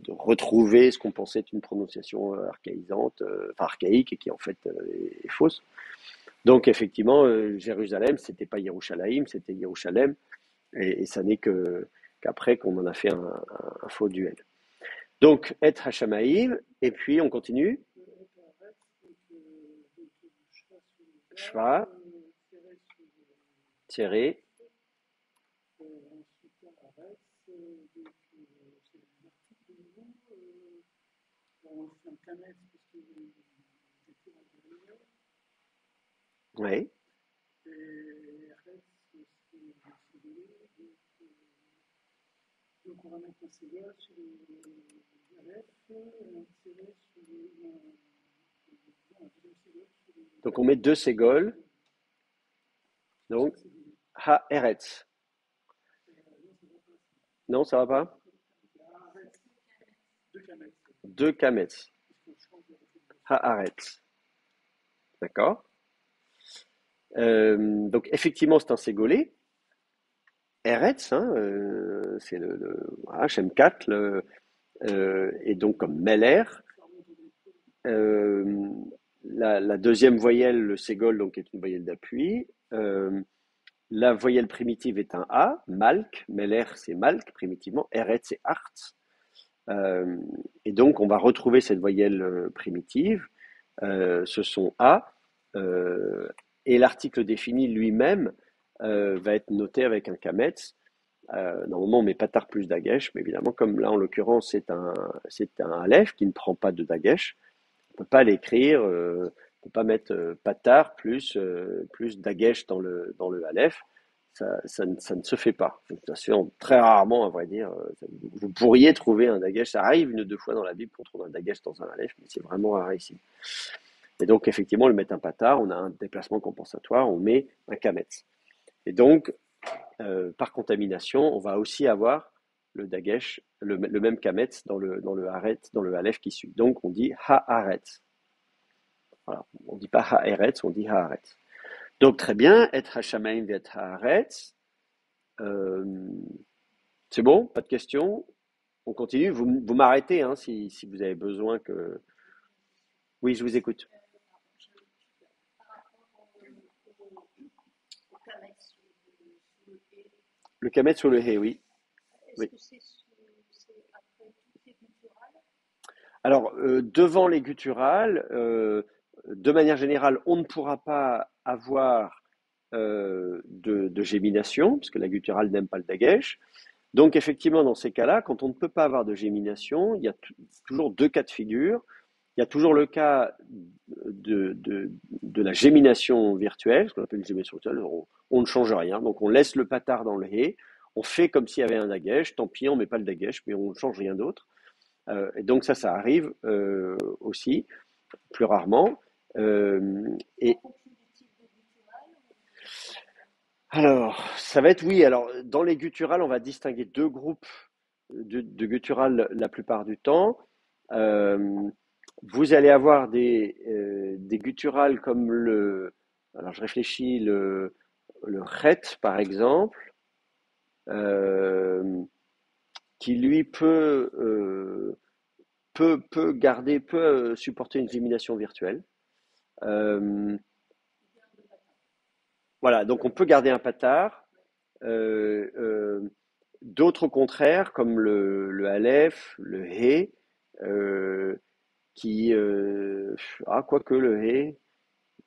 retrouver ce qu'on pensait être une prononciation archaïsante, enfin archaïque et qui en fait est fausse. Donc effectivement, Jérusalem, c'était pas Yerushalayim, c'était Yerushalem, et ça n'est qu'après qu'on en a fait un faux duel. Donc, et Hashamaïm, et puis on continue. Shva, tiré, oui. Donc on met deux ségoles, donc Ha Eretz. Non, ça va pas? Deux kametz. Haaretz. D'accord? Donc effectivement, c'est un ségolé. Eretz, hein, c'est voilà, Shem 4, et donc comme Meler. Euh, la deuxième voyelle, le ségol, donc est une voyelle d'appui. La voyelle primitive est un A, Malk. Meler, c'est Malk, primitivement. Eretz, c'est Artz. Euh, et donc, on va retrouver cette voyelle primitive. Ce sont A. euh, et l'article défini lui-même va être noté avec un kametz. Normalement, on met patar plus dagesh, mais évidemment, comme là, en l'occurrence, c'est un aleph qui ne prend pas de dagesh, on ne peut pas l'écrire, on ne peut pas mettre patar plus dagesh dans le aleph. Ça ne se fait pas. Ça se fait très rarement, à vrai dire. Vous pourriez trouver un dagesh. Ça arrive une ou deux fois dans la Bible qu'on trouve un dagesh dans un aleph, mais c'est vraiment rare ici. Et donc, effectivement, le mettre un patar, on a un déplacement compensatoire, on met un kametz. Et donc, par contamination, on va aussi avoir le dagesh, le même kametz dans le haretz, dans le aleph qui suit. Donc, on dit ha-haretz. Voilà. On ne dit pas ha-eretz, on dit ha-haretz. Donc, très bien, et hashamaim et ha-haretz. Euh, c'est bon, pas de questions. On continue. Vous m'arrêtez hein, si vous avez besoin que. Oui, je vous écoute. Le kametz sur le he, oui. Oui. Alors, devant les gutturales, de manière générale, on ne pourra pas avoir de gémination, parce que la gutturale n'aime pas le dagesh. Donc, effectivement, dans ces cas-là, quand on ne peut pas avoir de gémination, il y a toujours deux cas de figure. Il y a toujours le cas de la gémination virtuelle, ce qu'on appelle une gémination virtuelle. On ne change rien, donc on laisse le patar dans le he, on fait comme s'il y avait un dagesh, tant pis, on ne met pas le dagesh, mais on ne change rien d'autre. Et donc ça arrive aussi, plus rarement. Et alors, ça va être oui. Alors, dans les gutturales, on va distinguer deux groupes de gutturales la plupart du temps. Euh, Vous allez avoir des gutturales comme alors je réfléchis, le chet par exemple, euh, qui lui peut supporter une gémination virtuelle. Euh, voilà, donc on peut garder un patar. Euh, euh, D'autres au contraire, comme le aleph, le he, euh, qui quoique le he,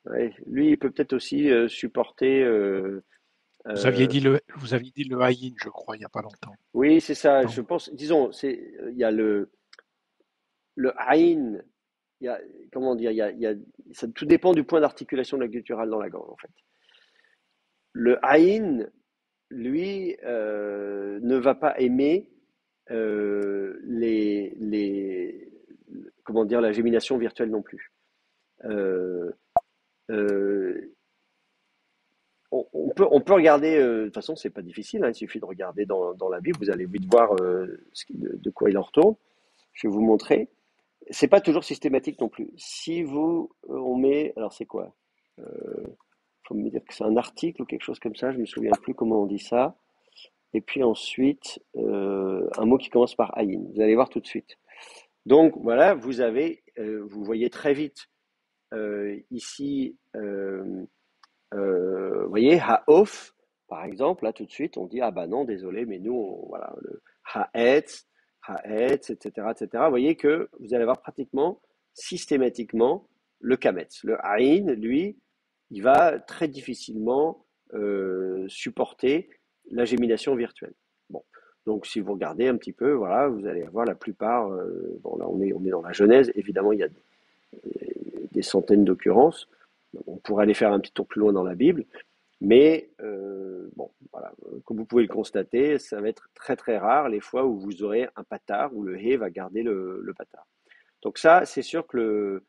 ouais, lui il peut peut-être aussi supporter. Euh, Vous aviez dit le haïn, je crois, il n'y a pas longtemps. oui, c'est ça. Je Non? pense, disons, il y a le aïn. Il y a, comment dire, ça tout dépend du point d'articulation de la gutturale dans la gorge en fait. Le aïn, lui, ne va pas aimer comment dire, la gémination virtuelle non plus. Euh, euh, on peut regarder, de toute façon, c'est pas difficile, hein, il suffit de regarder dans la Bible, vous allez vite voir de quoi il en retourne. Je vais vous montrer. C'est pas toujours systématique non plus. Si on met, alors c'est quoi? Faut me dire que c'est un article ou quelque chose comme ça, je me souviens plus comment on dit ça. Et puis ensuite, un mot qui commence par aïn. Vous allez voir tout de suite. Donc voilà, vous voyez très vite ici, vous voyez, haof, par exemple, là tout de suite, on dit ah bah non, désolé, mais nous, voilà, le haetz, etc., etc. Vous voyez que vous allez avoir pratiquement systématiquement le kametz. Le aïn, lui, il va très difficilement supporter la gémination virtuelle. Bon, donc si vous regardez un petit peu, voilà, vous allez avoir la plupart. Bon, là, on est dans la Genèse. Évidemment, il y a des centaines d'occurrences. On pourrait aller faire un petit tour plus loin dans la Bible, mais bon, voilà, comme vous pouvez le constater, ça va être très très rare les fois où vous aurez un patar, où le he va garder le patar. Donc ça, c'est sûr que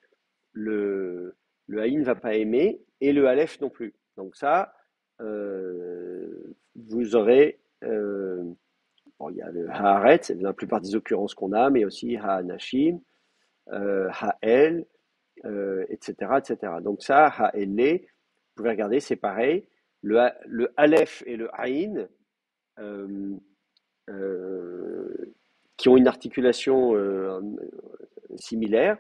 le haïn ne va pas aimer, et le aleph non plus. Donc ça, vous aurez Bon, il y a le haaret, c'est la plupart des occurrences qu'on a, mais aussi haanashim, hael, etc., etc. Donc ça, haele, vous pouvez regarder, c'est pareil. Le aleph et le aïn, euh, qui ont une articulation similaire,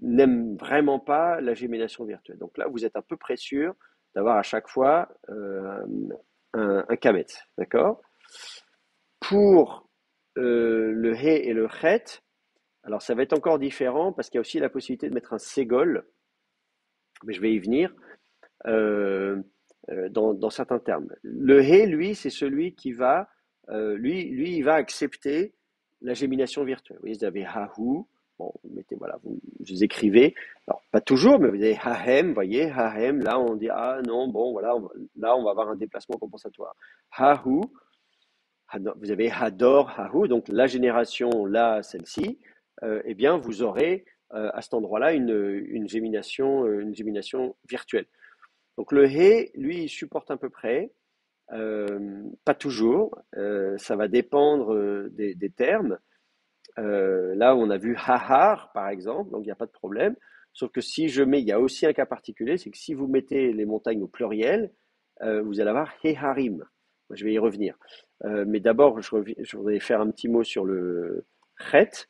n'aiment vraiment pas la gémination virtuelle. Donc là, vous êtes à peu près sûr d'avoir à chaque fois un kamet, d'accord? Pour le he et le chet, alors ça va être encore différent parce qu'il y a aussi la possibilité de mettre un ségol, mais je vais y venir dans certains termes. Le he, lui, c'est celui qui va, lui, il va accepter la gémination virtuelle. Vous voyez, vous avez hahu, bon, vous mettez, voilà, vous écrivez, alors pas toujours, mais vous avez hahem, vous voyez, hahem, là on dit, ah non, bon, voilà, là on va avoir un déplacement compensatoire. Hahu, vous avez hador, hahu, donc la génération, là, celle-ci, eh bien, vous aurez à cet endroit-là une gémination virtuelle. Donc le he, lui, il supporte à peu près, pas toujours, ça va dépendre des termes. Là, on a vu hahar, par exemple, donc il n'y a pas de problème. Sauf que si je mets, il y a aussi un cas particulier, c'est que si vous mettez les montagnes au pluriel, vous allez avoir heharim. Moi, je vais y revenir. Mais d'abord, je voudrais faire un petit mot sur le chet.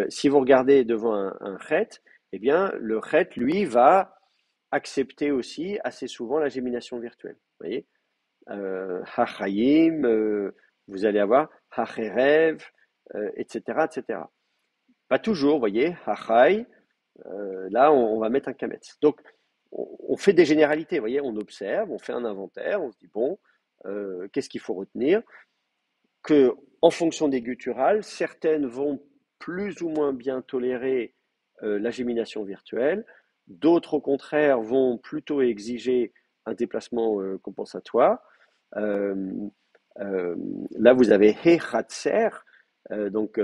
Si vous regardez devant un chet, eh bien, le chet, lui, va accepter aussi assez souvent la gémination virtuelle. Vous voyez, hachayim, vous allez avoir hacherev, etc., etc. Pas toujours, vous voyez, hachay, là on va mettre un kametz. Donc on fait des généralités, vous voyez, on observe, on fait un inventaire, on se dit bon, qu'est-ce qu'il faut retenir? Que en fonction des gutturales, certaines vont plus ou moins bien tolérer la gémination virtuelle, d'autres au contraire vont plutôt exiger un déplacement compensatoire. Euh, Là, vous avez Hechatser, donc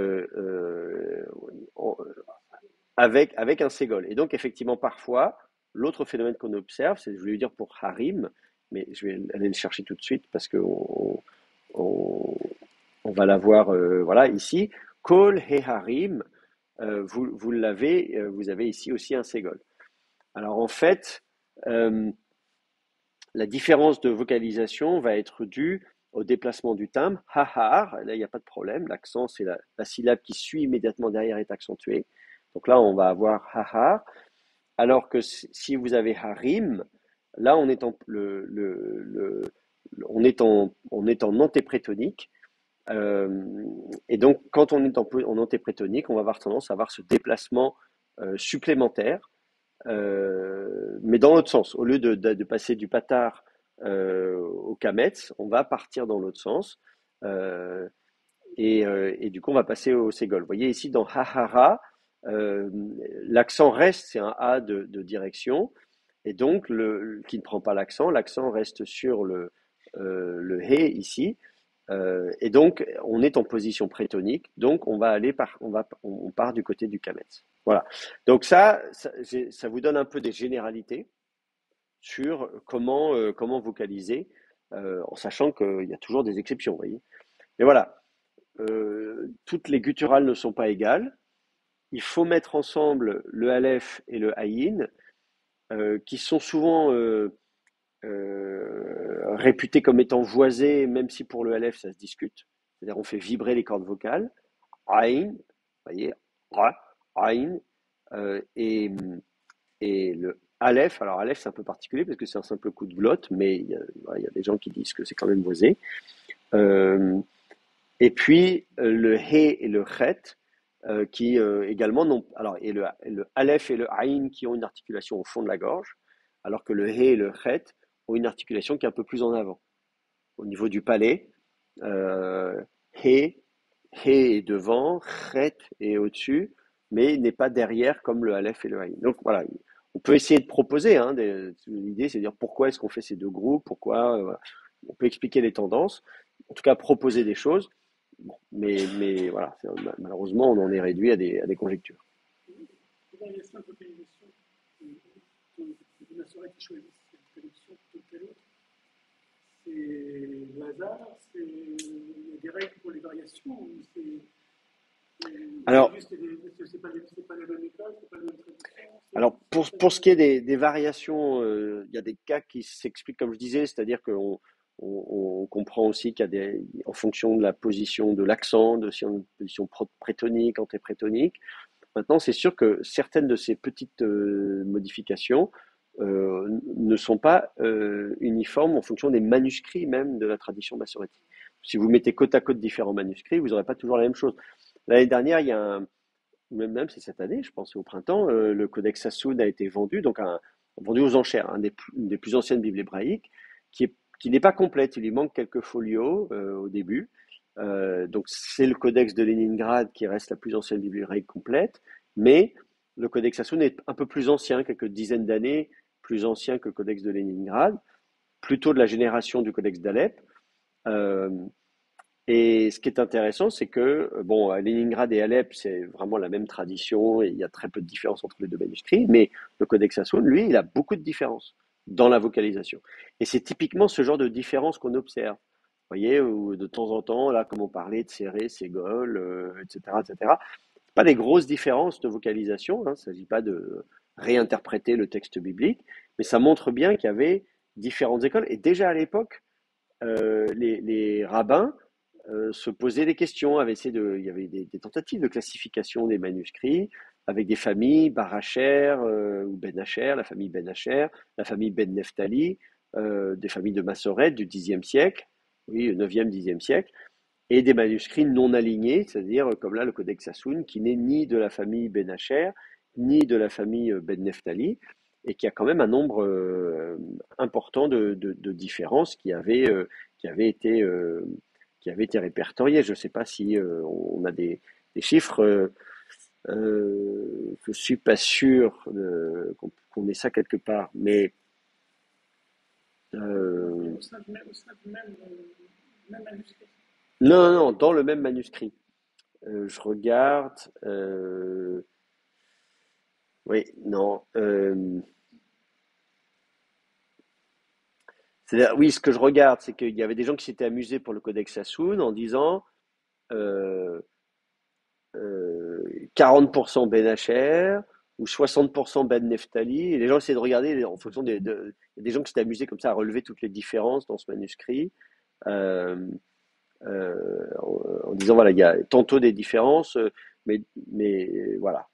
avec un ségol. Et donc, effectivement, parfois, l'autre phénomène qu'on observe, c'est, je voulais dire pour Harim, mais je vais aller le chercher tout de suite parce qu'on on va l'avoir voilà, ici. Kol He Harim, vous l'avez, vous avez ici aussi un ségol. Alors, en fait, la différence de vocalisation va être due au déplacement du timbre. Hahar, là il n'y a pas de problème, l'accent c'est la syllabe qui suit immédiatement derrière est accentuée. Donc là on va avoir hahar, alors que si vous avez harim, là on est en antéprétonique. Et donc quand on est en antéprétonique, on va avoir tendance à avoir ce déplacement supplémentaire, mais dans l'autre sens. Au lieu de passer du patar au kametz, on va partir dans l'autre sens. Et du coup, on va passer au ségol. Vous voyez ici dans hahara, l'accent reste, c'est un A de direction, et donc qui ne prend pas l'accent reste sur le he ici, et donc on est en position prétonique, donc on part du côté du kametz. Voilà. Donc ça vous donne un peu des généralités sur comment vocaliser, en sachant qu'il y a toujours des exceptions, vous voyez. Mais voilà, toutes les gutturales ne sont pas égales. Il faut mettre ensemble le aleph et le ayin, qui sont souvent réputés comme étant voisés, même si pour le aleph ça se discute. C'est-à-dire on fait vibrer les cordes vocales. Ain, vous voyez, ra, ain, et le aleph. Alors aleph c'est un peu particulier parce que c'est un simple coup de glotte, mais il y a des gens qui disent que c'est quand même voisé. Et puis le he et le chet, qui également n'ont. Alors, et le aleph et le aïn qui ont une articulation au fond de la gorge, alors que le he et le chet ont une articulation qui est un peu plus en avant. Au niveau du palais, he est devant, chet est au-dessus, mais n'est pas derrière comme le aleph et le aïn. Donc voilà, on peut essayer de proposer. Hein, l'idée, c'est de dire pourquoi est-ce qu'on fait ces deux groupes, pourquoi. On peut expliquer les tendances, en tout cas proposer des choses. Bon, mais voilà, malheureusement, on en est réduit à des conjectures. L'évaluation de localisation, la Massorette qui choisit cette connexion plutôt que telle autre, c'est le hasard, c'est des règles pour les variations ou Alors, c'est pas la même école, c'est pas la même tradition? alors pour ce qui est des variations, il y a des cas qui s'expliquent comme je disais, c'est-à-dire qu'on comprend aussi qu'il y a en fonction de la position de l'accent, si on a une position prétonique, antéprétonique. Maintenant, c'est sûr que certaines de ces petites modifications ne sont pas uniformes en fonction des manuscrits même de la tradition massorétique. Si vous mettez côte à côte différents manuscrits, vous n'aurez pas toujours la même chose. L'année dernière, il y a même c'est cette année, je pense, au printemps, le Codex Sassoon a été vendu, donc vendu aux enchères, une des plus anciennes Bibles hébraïques, qui n'est pas complète. Il lui manque quelques folios au début. Donc c'est le Codex de Léningrad qui reste la plus ancienne Bible hébraïque complète, mais le Codex Sassoon est un peu plus ancien, quelques dizaines d'années plus ancien que le Codex de Léningrad, plutôt de la génération du Codex d'Alep. Euh, et ce qui est intéressant, c'est que, bon, à Leningrad et Alep, c'est vraiment la même tradition et il y a très peu de différence entre les deux manuscrits, mais le Codex Sassoon, lui, il a beaucoup de différences dans la vocalisation. Et c'est typiquement ce genre de différence qu'on observe. Vous voyez, où de temps en temps, là, comme on parlait de serré, ségol, etc., etc., pas des grosses différences de vocalisation, hein, il ne s'agit pas de réinterpréter le texte biblique, mais ça montre bien qu'il y avait différentes écoles. Et déjà à l'époque, les rabbins se posaient des questions, il y avait des tentatives de classification des manuscrits avec des familles, Baracher ou Ben Hacher, la famille Ben Hacher, la famille Ben Nephtali, des familles de Massoret du Xe siècle, oui, 9e, 10e siècle, et des manuscrits non alignés, c'est-à-dire comme là le Codex Sassoon, qui n'est ni de la famille Ben Hacher, ni de la famille Ben Nephtali, et qui a quand même un nombre important de différences qui avaient été, qui avaient été répertoriées. Je ne sais pas si on a des chiffres, je ne suis pas sûr qu'on ait ça quelque part, mais Au sein du même manuscrit. non, non, dans le même manuscrit. Je regarde. Oui, non. Oui, ce que je regarde, c'est qu'il y avait des gens qui s'étaient amusés pour le Codex Sassoon en disant euh, 40% Ben Hacher ou 60% Ben Nephtali. Et les gens essaient de regarder en fonction il y a des gens qui s'étaient amusés comme ça à relever toutes les différences dans ce manuscrit. Euh, en disant voilà, il y a tantôt des différences, mais voilà,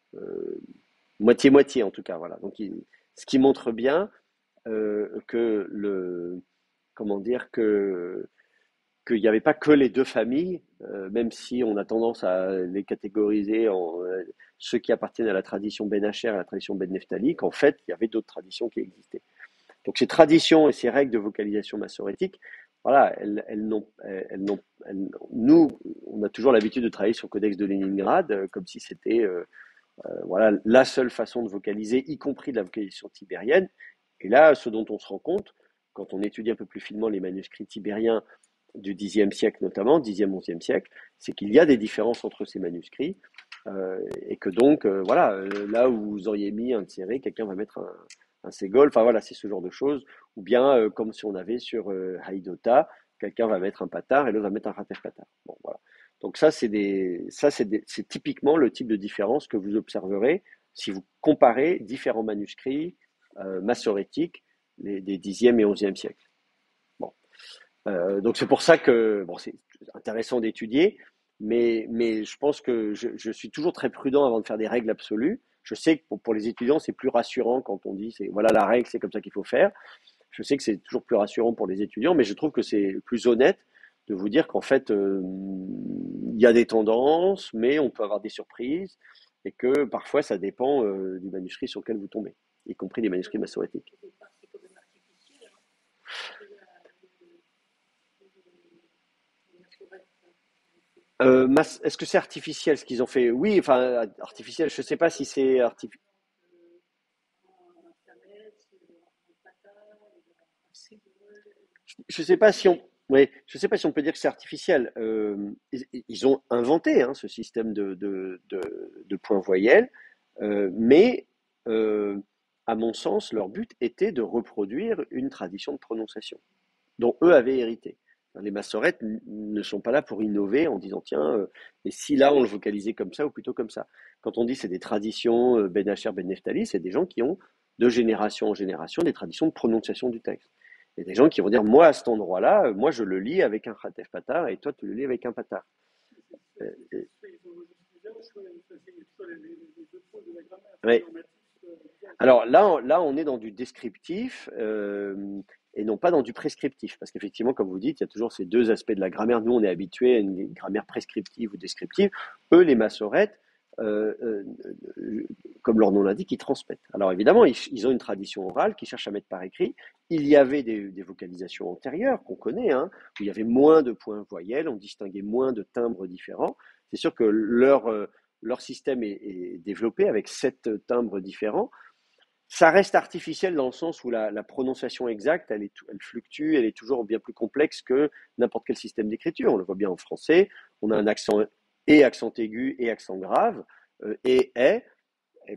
moitié-moitié en tout cas. Voilà. Donc, ce qui montre bien que comment dire, qu'il n'y avait pas que les deux familles, même si on a tendance à les catégoriser en ceux qui appartiennent à la tradition Ben Hacher et à la tradition Ben Nephtali, qu'en fait, il y avait d'autres traditions qui existaient. Donc ces traditions et ces règles de vocalisation massorétique, voilà, nous, on a toujours l'habitude de travailler sur le Codex de Léningrad comme si c'était voilà, la seule façon de vocaliser, y compris de la vocalisation tibérienne. Et là, ce dont on se rend compte, quand on étudie un peu plus finement les manuscrits tibériens du Xe siècle notamment, Xe, XIe siècle, c'est qu'il y a des différences entre ces manuscrits et que donc, voilà, là où vous auriez mis un serré, quelqu'un va mettre un ségol, enfin voilà, c'est ce genre de choses, ou bien comme si on avait sur Haïdota, quelqu'un va mettre un patar et l'autre va mettre un ratef patar. Bon, voilà. Donc ça, c'est typiquement le type de différence que vous observerez si vous comparez différents manuscrits massorétiques des Xe et XIe siècle. Bon. Donc c'est pour ça que bon, c'est intéressant d'étudier, mais je pense que je suis toujours très prudent avant de faire des règles absolues. Je sais que pour les étudiants, c'est plus rassurant quand on dit voilà la règle, c'est comme ça qu'il faut faire. Je sais que c'est toujours plus rassurant pour les étudiants, mais je trouve que c'est plus honnête de vous dire qu'en fait, il y a des tendances, mais on peut avoir des surprises, et que parfois ça dépend du manuscrit sur lequel vous tombez, y compris les manuscrits massorétiques. C'est quand même artificiel. Est-ce que c'est artificiel ce qu'ils ont fait? Oui, enfin artificiel. Je ne sais pas si c'est artificiel. Je sais pas si on, ouais, je sais pas si on peut dire que c'est artificiel. Ils ont inventé ce système de points voyelles, mais à mon sens, leur but était de reproduire une tradition de prononciation dont eux avaient hérité. Les massorètes ne sont pas là pour innover en disant tiens, et si là on le vocalisait comme ça ou plutôt comme ça. Quand on dit c'est des traditions Ben Hacher, Ben Neftali, c'est des gens qui ont de génération en génération des traditions de prononciation du texte. Il y a des gens qui vont dire moi à cet endroit-là, moi je le lis avec un khatef patar et toi tu le lis avec un patar. Oui. Alors là, on est dans du descriptif et non pas dans du prescriptif. Parce qu'effectivement, comme vous dites, il y a toujours ces deux aspects de la grammaire. Nous, on est habitué à une grammaire prescriptive ou descriptive. Eux, les massorètes, comme leur nom l'indique, ils transmettent. Alors évidemment, ils ont une tradition orale qui cherche à mettre par écrit. Il y avait des vocalisations antérieures qu'on connaît, hein, où il y avait moins de points voyelles, on distinguait moins de timbres différents. C'est sûr que leur système est développé avec 7 timbres différents. Ça reste artificiel dans le sens où la prononciation exacte, elle fluctue, elle est toujours bien plus complexe que n'importe quel système d'écriture. On le voit bien en français, on a un accent aigu et accent grave, et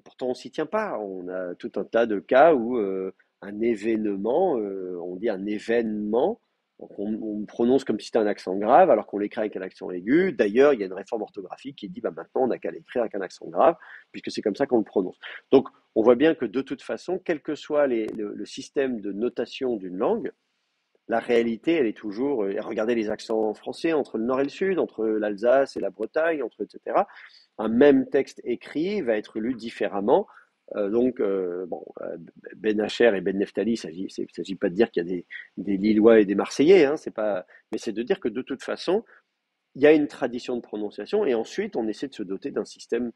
pourtant on s'y tient pas. On a tout un tas de cas où un événement, on dit un événement, donc on prononce comme si c'était un accent grave alors qu'on l'écrit avec un accent aigu. D'ailleurs, il y a une réforme orthographique qui dit bah, maintenant on n'a qu'à l'écrire avec un accent grave puisque c'est comme ça qu'on le prononce. Donc on voit bien que de toute façon, quel que soit le système de notation d'une langue, la réalité, elle est toujours. Regardez les accents français entre le nord et le sud, entre l'Alsace et la Bretagne, etc. Un même texte écrit va être lu différemment. Ben Hacher et Ben Neftali, il ne s'agit pas de dire qu'il y a des Lillois et des Marseillais, hein, mais c'est de dire que de toute façon, il y a une tradition de prononciation et ensuite on essaie de se doter d'un système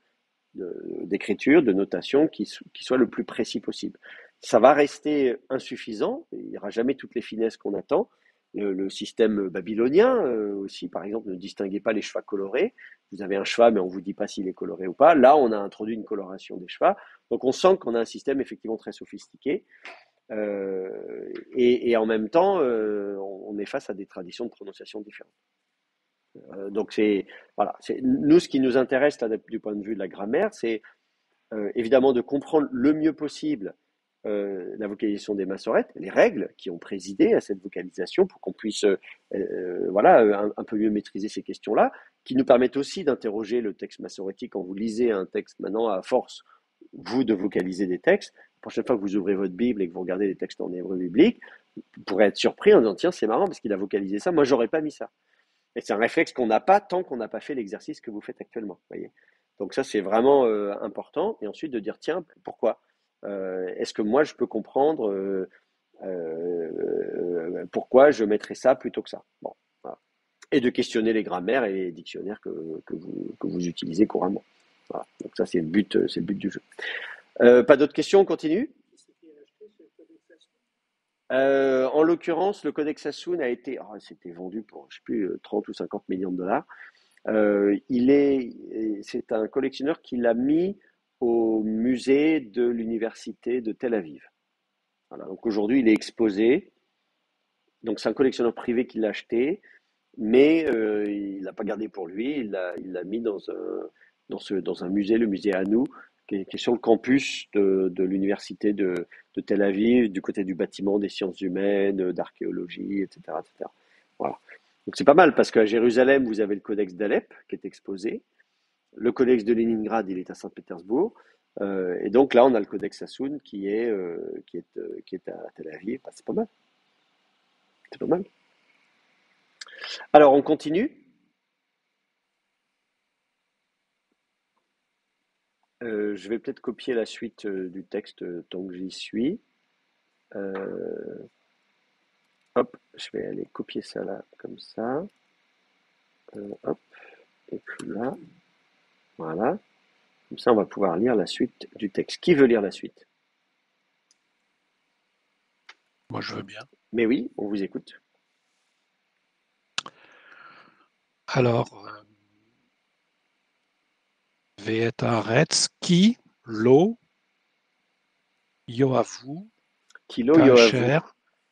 d'écriture, de notation qui soit le plus précis possible. Ça va rester insuffisant, il n'y aura jamais toutes les finesses qu'on attend. Le système babylonien aussi, par exemple, ne distinguait pas les chevaux colorés. Vous avez un cheval, mais on ne vous dit pas s'il est coloré ou pas. Là, on a introduit une coloration des chevaux. Donc, on sent qu'on a un système effectivement très sophistiqué. Et en même temps, on est face à des traditions de prononciation différentes. Donc, nous, ce qui nous intéresse là, du point de vue de la grammaire, c'est évidemment de comprendre le mieux possible la vocalisation des massorètes, les règles qui ont présidé à cette vocalisation pour qu'on puisse un peu mieux maîtriser ces questions-là, qui nous permettent aussi d'interroger le texte massorétique quand vous lisez un texte maintenant à force, vous, de vocaliser des textes. La prochaine fois que vous ouvrez votre Bible et que vous regardez les textes en hébreu biblique, vous pourrez être surpris en disant tiens, c'est marrant parce qu'il a vocalisé ça, moi j'aurais pas mis ça. Et c'est un réflexe qu'on n'a pas tant qu'on n'a pas fait l'exercice que vous faites actuellement. Voyez. Donc ça, c'est vraiment important. Et ensuite de dire, tiens, pourquoi est-ce que moi, je peux comprendre pourquoi je mettrais ça plutôt que ça. Bon, voilà. Et de questionner les grammaires et les dictionnaires que vous utilisez couramment. Voilà. Donc ça, c'est le but du jeu. Pas d'autres questions, on continue. En l'occurrence, le Codex Sassoon c'était vendu pour, je sais plus, 30 ou 50 millions de dollars. C'est un collectionneur qui l'a mis au musée de l'université de Tel Aviv. Voilà, donc aujourd'hui, il est exposé. Donc c'est un collectionneur privé qui l'a acheté, mais il l'a pas gardé pour lui. Il l'a mis dans un musée, le musée Hanou, qui est sur le campus de l'université de Tel Aviv, du côté du bâtiment des sciences humaines, d'archéologie, etc., etc. Voilà. Donc c'est pas mal parce qu'à Jérusalem, vous avez le codex d'Alep qui est exposé. Le codex de Leningrad, il est à Saint-Pétersbourg. Et donc là, on a le codex Sassoon qui est à Tel Aviv. Bah, c'est pas mal. C'est pas mal. Alors, on continue. Je vais peut-être copier la suite du texte tant que j'y suis. Hop, je vais aller copier ça là, comme ça. Hop, et puis là. Voilà. Comme ça, on va pouvoir lire la suite du texte. Qui veut lire la suite? Moi, je veux bien. Mais oui, on vous écoute. Alors, Ve'etaretz ki lo yoavu Kilo kacher. Yoavu.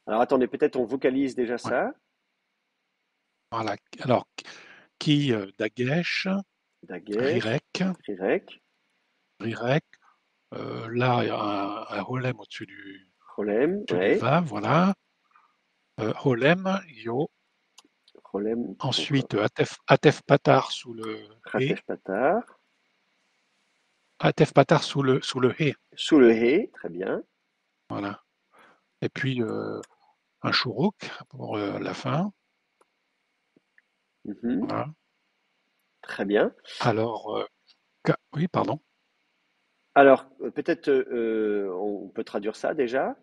Alors attendez, peut-être on vocalise déjà ça. Voilà. Alors, ki dagesh, Dagesh, rirek. Rirek, Là, il y a un holem au-dessus du Cholem, vav, voilà. Holem yo Cholem, Ensuite, Atef Patar sous le He. Ratef Patar. Atef Patar sous le He. Sous le He, très bien. Voilà. Et puis un Shuruk pour la fin. Voilà. Très bien. Alors, oui, pardon. Alors, peut-être on peut traduire ça déjà.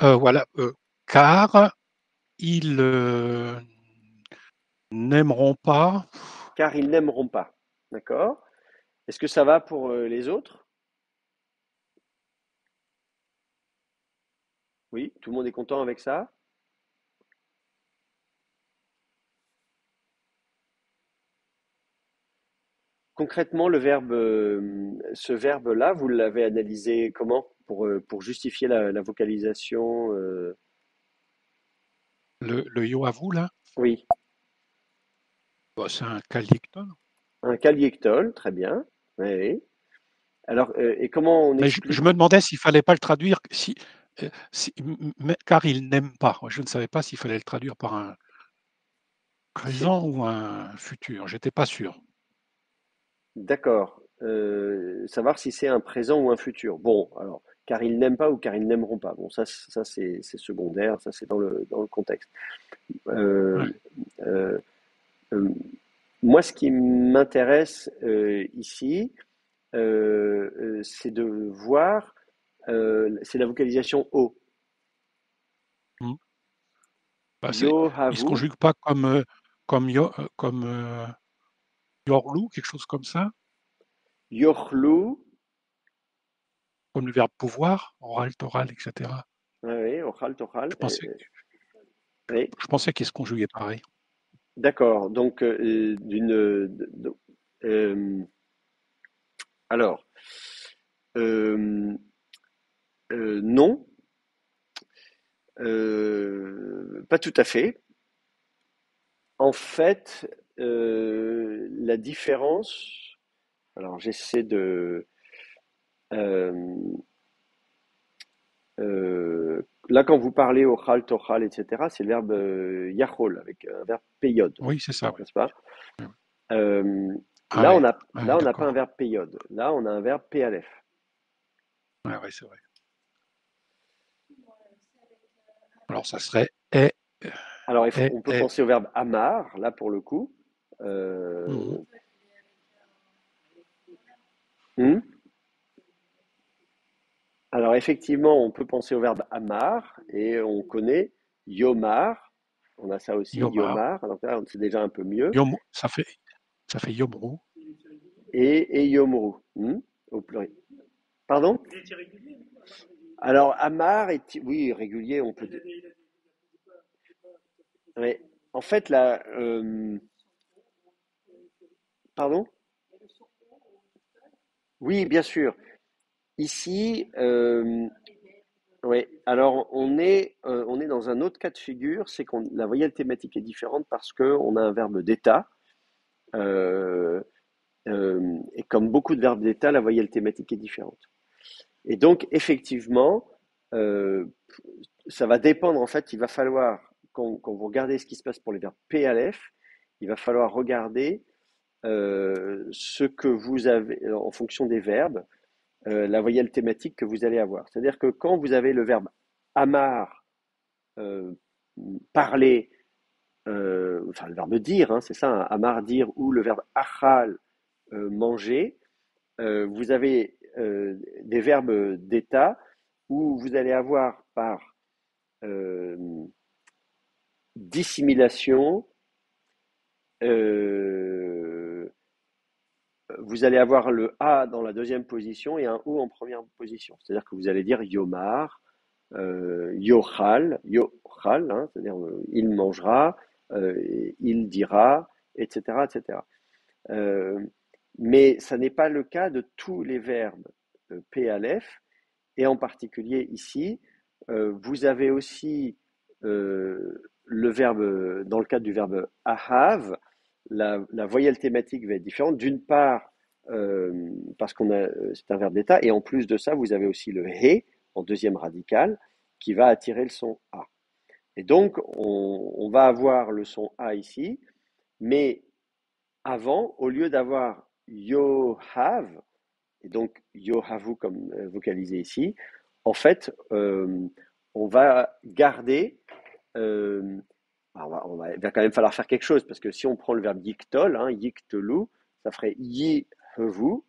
Voilà. Car ils n'aimeront pas. Car ils n'aimeront pas. D'accord. Est-ce que ça va pour les autres? Oui, tout le monde est content avec ça? Concrètement, ce verbe-là, vous l'avez analysé comment pour justifier la vocalisation Le Yoavu, là, Oui, bah, c'est un kaliekton. un kaliectol, très bien. Oui, oui. Alors, et comment on Mais je explique? me demandais s'il fallait pas le traduire, car ils n'aiment pas. Je ne savais pas s'il fallait le traduire par un C'est présent ou un futur. J'étais pas sûr. d'accord. Savoir si c'est un présent ou un futur. Bon, alors, car ils n'aiment pas ou car ils n'aimeront pas. Bon, ça c'est secondaire, ça c'est dans le contexte. Euh, Ouais. euh, euh, Moi, ce qui m'intéresse ici, c'est de voir, c'est la vocalisation O. Mm. Bah, il se Yohavu, conjugue pas comme yorlu, quelque chose comme ça, Yochlu, comme le verbe pouvoir, oral, toral, etc. oui, Ochal, Je Tochal, pensais, oui, je pensais qu'il se conjuguait pareil. d'accord. Donc, euh, alors, euh, non, pas tout à fait. En fait, la différence, alors j'essaie de, euh, là quand vous parlez ochal, tochal, etc., c'est le verbe yachol avec un verbe période, Oui, c'est ça, oui. n'est-ce pas? Oui. Euh, Ah là, oui, on a, ah oui, là, on n'a pas un d'accord. verbe période. Là, on a un verbe PLF. Ouais, ouais, c'est vrai. Alors, ça serait est, Alors, est, on peut est. penser au verbe amar, là pour le coup. Mhm. Euh, hmm. Alors, effectivement, on peut penser au verbe amar et on connaît yomar. On a ça aussi, Yomar. yomar. Donc là, c'est déjà un peu mieux. Ça fait Yomru. Et yomru, au pluriel. Pardon? Il est irrégulier, non? Alors, amar est, oui, régulier, on peut dire. Mais, en fait, là, pardon? Oui, bien sûr. Ici, oui. Alors, on est dans un autre cas de figure, c'est qu'on la voyelle thématique est différente parce que on a un verbe d'état. euh, et comme beaucoup de verbes d'état, la voyelle thématique est différente. Et donc, effectivement, euh, ça va dépendre, en fait, il va falloir, quand vous regardez ce qui se passe pour les verbes P à F, il va falloir regarder ce que vous avez, en fonction des verbes, la voyelle thématique que vous allez avoir. C'est-à-dire que quand vous avez le verbe amar, euh, parler, enfin le verbe dire, hein, c'est ça, hein, amar dire, ou le verbe achal, manger, vous avez des verbes d'état où vous allez avoir par euh, dissimulation, euh, vous allez avoir le A dans la deuxième position et un O en première position. C'est-à-dire que vous allez dire Yomar, Yochal, hein, c'est-à-dire il mangera, il dira, etc. etc. Euh, mais ça n'est pas le cas de tous les verbes P à F, et en particulier ici, vous avez aussi le verbe, dans le cadre du verbe ahav, la voyelle thématique va être différente. D'une part, parce c'est un verbe d'état, et en plus de ça, vous avez aussi le he en deuxième radical qui va attirer le son a. Et donc, on va avoir le son A ici, mais avant, au lieu d'avoir yo have, et donc yo have comme vocalisé ici, en fait, on va garder, euh, il va quand même falloir faire quelque chose, parce que si on prend le verbe yiktol, yiktolu, ça ferait yi hevu.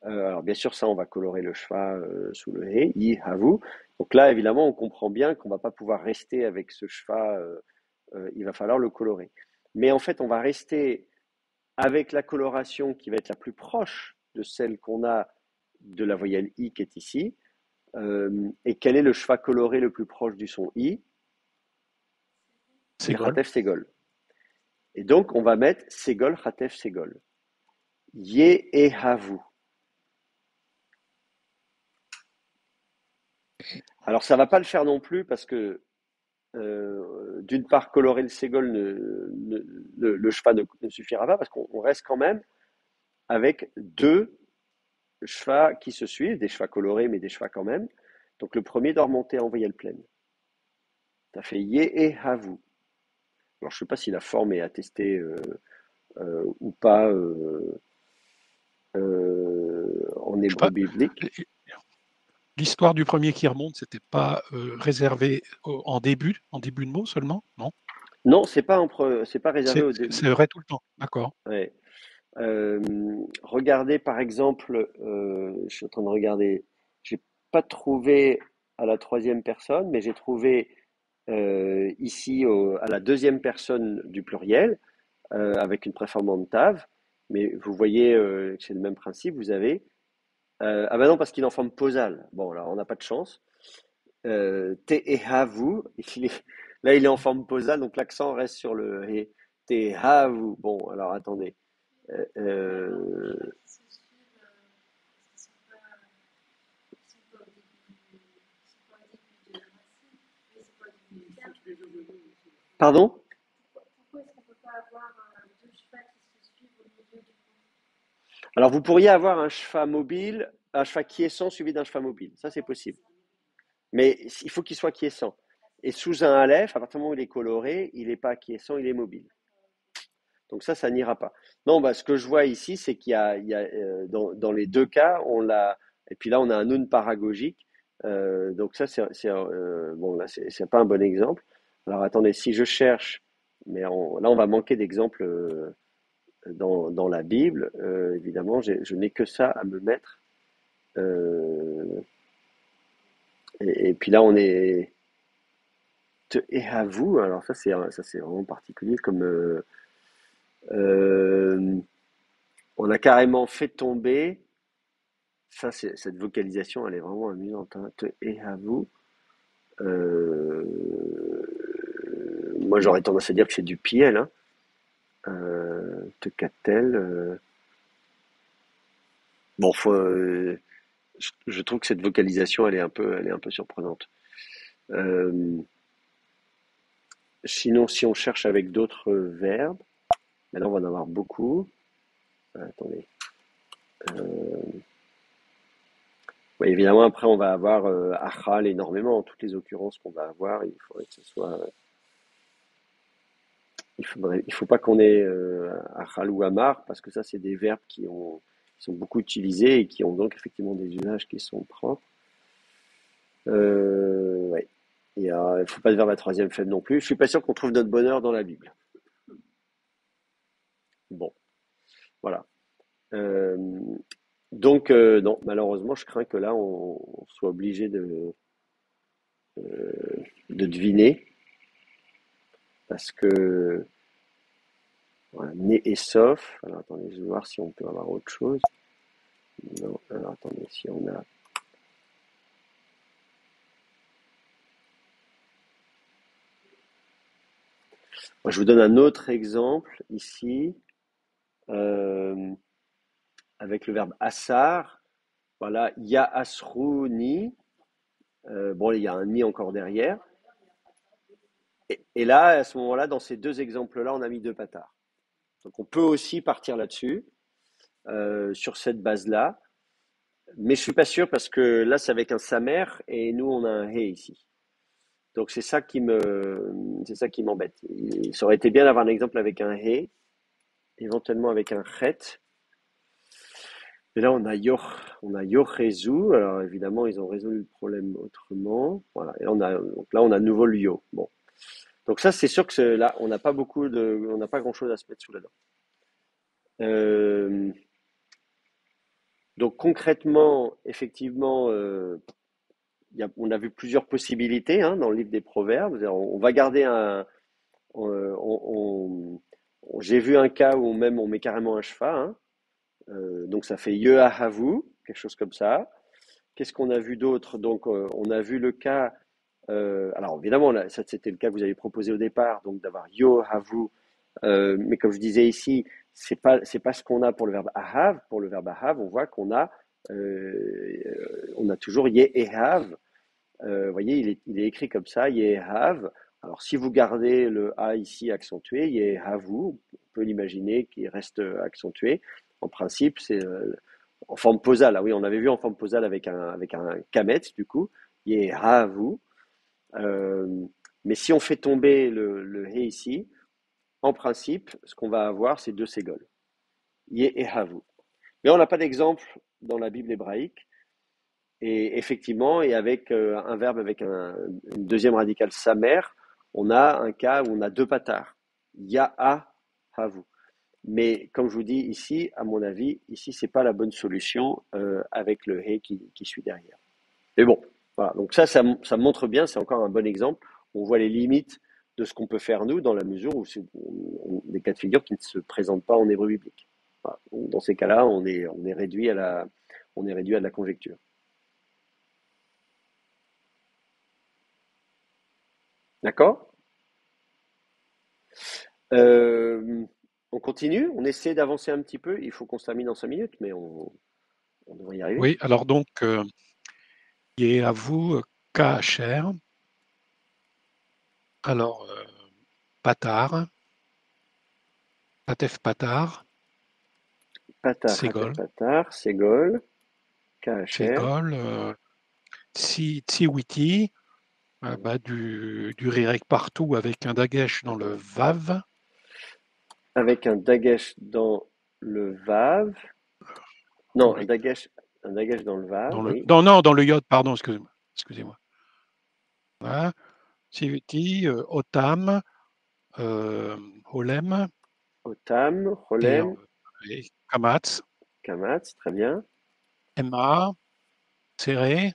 Alors bien sûr, ça, on va colorer le schwa sous le he, yi havu. Donc là, évidemment, on comprend bien qu'on va pas pouvoir rester avec ce schwa, il va falloir le colorer. Mais en fait, on va rester avec la coloration qui va être la plus proche de celle qu'on a de la voyelle i qui est ici. Et quel est le schwa coloré le plus proche du son i? C'est Ségol. Khatef Ségol. Et donc, on va mettre Ségol, Khatef Ségol. Ye et havu. Alors, ça ne va pas le faire non plus parce que, d'une part, colorer le Ségol, le schwa ne suffira pas parce qu'on reste quand même avec deux schwa qui se suivent, des schwa colorés, mais des schwa quand même. Donc, le premier doit remonter en voyelle pleine. Ça fait Ye et havu. Alors, je ne sais pas si la forme est attestée ou pas en Je sais hébreu pas. biblique. L'histoire du premier qui remonte, c'était pas réservé en début de mot seulement, non? Non, c'est pas réservé au début. C'est vrai tout le temps, d'accord. Ouais. Regardez par exemple, je suis en train de regarder, j'ai pas trouvé à la troisième personne, mais j'ai trouvé ici à la deuxième personne du pluriel avec une préformante tave. Mais vous voyez que c'est le même principe. Vous avez ah ben non parce qu'il est en forme posale. Bon là on n'a pas de chance. Te et havu, là il est en forme posale, donc l'accent reste sur le he. Te havu. Bon alors attendez. Euh, Pardon? Pourquoi est-ce qu'on ne peut pas avoir deux chevaux qui se suivent au milieu du coup? Alors vous pourriez avoir un cheval mobile, un cheval quiescent suivi d'un cheval mobile. Ça c'est possible. Mais il faut qu'il soit quiescent. Et sous un aleph, à partir du moment où il est coloré, il n'est pas quiescent, il est mobile. Donc ça n'ira pas. Non, bah, ce que je vois ici, c'est qu'il y a dans les deux cas, on l'a. Et puis là, on a un nun paragogique. Donc ça, bon, là, c'est pas un bon exemple. Alors attendez, si je cherche, mais là, on va manquer d'exemples dans la Bible. Évidemment, je n'ai que ça à me mettre. Euh, et puis là, on est et à vous. Alors ça c'est vraiment particulier comme euh, on a carrément fait tomber. Ça, cette vocalisation, elle est vraiment amusante. Te et à vous. Euh, Moi, j'aurais tendance à dire que c'est du piel. Te qu'a-t-elle Bon, je trouve que cette vocalisation, elle est un peu surprenante. Euh, Sinon, si on cherche avec d'autres verbes, maintenant on va en avoir beaucoup. Attendez. Ouais, évidemment, après, on va avoir achal énormément. Toutes les occurrences qu'on va avoir, il faudrait que ce soit. Il faut pas qu'on ait achal ou amar, parce que ça, c'est des verbes qui sont beaucoup utilisés et qui ont donc effectivement des usages qui sont propres. Ouais. Il ne faut pas de verbe à troisième faible non plus. Je suis pas sûr qu'on trouve notre bonheur dans la Bible. Bon, voilà. Euh, donc, non, malheureusement, je crains que là, on soit obligé de deviner, parce que voilà, né et sauf. Alors, attendez, je vais voir si on peut avoir autre chose. Non, alors attendez, si on a. Moi, je vous donne un autre exemple ici, euh, avec le verbe asar. Voilà, ya asrouni. Bon, il y a un ni encore derrière. Et là, à ce moment-là, dans ces deux exemples-là, on a mis deux patards. Donc, on peut aussi partir là-dessus, sur cette base-là. Mais je suis pas sûr parce que là, c'est avec un samer et nous, on a un he ici. Donc c'est ça qui m'embête. Ça aurait été bien d'avoir un exemple avec un he, éventuellement avec un chet. Et là, on a yochezu. Alors évidemment, ils ont résolu le problème autrement. Voilà. Et donc là, on a de nouveau le yo. Bon. Donc ça, c'est sûr que là, on n'a pas grand-chose à se mettre sous la dent. Euh, donc concrètement, effectivement, on a vu plusieurs possibilités hein, dans le livre des Proverbes. On va garder j'ai vu un cas où même on met carrément un cheval. Hein. Donc ça fait Yehahavu, quelque chose comme ça. Qu'est-ce qu'on a vu d'autre? Donc on a vu le cas. Alors évidemment, là, ça c'était le cas que vous avez proposé au départ, donc d'avoir Yohavu. Mais comme je disais ici, c'est pas ce qu'on a pour le verbe ahav. Pour le verbe ahav, on voit on a toujours Yehav. Vous voyez, il est écrit comme ça, Yehav. Alors, si vous gardez le A ici accentué, Yehavu, on peut l'imaginer qu'il reste accentué. En principe, c'est en forme posale. Ah oui, on avait vu en forme posale avec un kamet, du coup, Yehavu. Mais si on fait tomber le He ici, en principe, ce qu'on va avoir, c'est deux ségoles. Yehavu. Mais on n'a pas d'exemple dans la Bible hébraïque. Et effectivement, et avec un verbe avec une deuxième radicale samer, on a un cas où on a deux patards. Yahavu. Mais comme je vous dis ici, à mon avis, ici, c'est pas la bonne solution avec le he qui suit derrière. Mais bon, voilà. Donc ça montre bien, c'est encore un bon exemple. On voit les limites de ce qu'on peut faire nous dans la mesure où c'est des cas de figure qui ne se présentent pas en hébreu biblique. Voilà. Donc, dans ces cas-là, on est réduit à la conjecture. D'accord? On continue, on essaie d'avancer un petit peu. Il faut qu'on se termine en 5 minutes, mais on devrait y arriver. Oui, alors donc, Yehavu Kacher. Alors, Patar, Patef Patar, Patar, Ségol, Patar, Ségol, Kacher, Ségol, Tsiwiti, du rirek partout avec un dagesh dans le Vav. avec un dagesh dans le Vav. Non, Oui, un dagesh dans le Vav, oui. non, dans le Yod, pardon, excusez-moi. Voilà. Tsiwiti, Otam, Holem Otam, et, Cholem, Kamatz, Kamatz, très bien. Emma, Serré,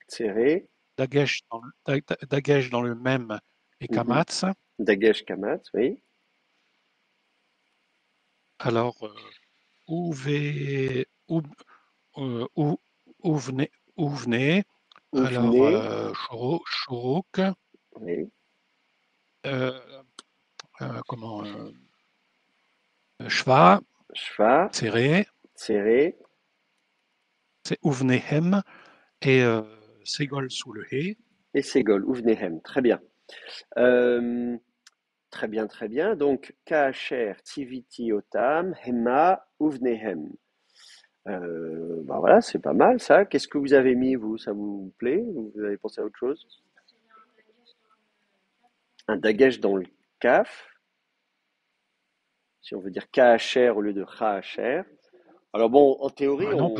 Tséré, Dagesh dans le même et Kamatz. dagesh, Kamatz, oui. Alors, Ouvé, Ouvné, alors Ouvné, Chourouk, oui. comment, Shva, Shva, Serré, Tséré, c'est Ouvnehem et Ségol sous le He. et Ségol, Ouvnehem, très bien. Euh, Très bien, très bien. Donc, Kaacher, Tiviti, Otam, Hema, Uvnehem. Voilà, c'est pas mal ça. Qu'est-ce que vous avez mis, vous? Ça vous plaît? Vous avez pensé à autre chose? Un dagesh dans le kaf, si on veut dire Kaacher au lieu de Kaacher. Alors bon, en théorie, Non,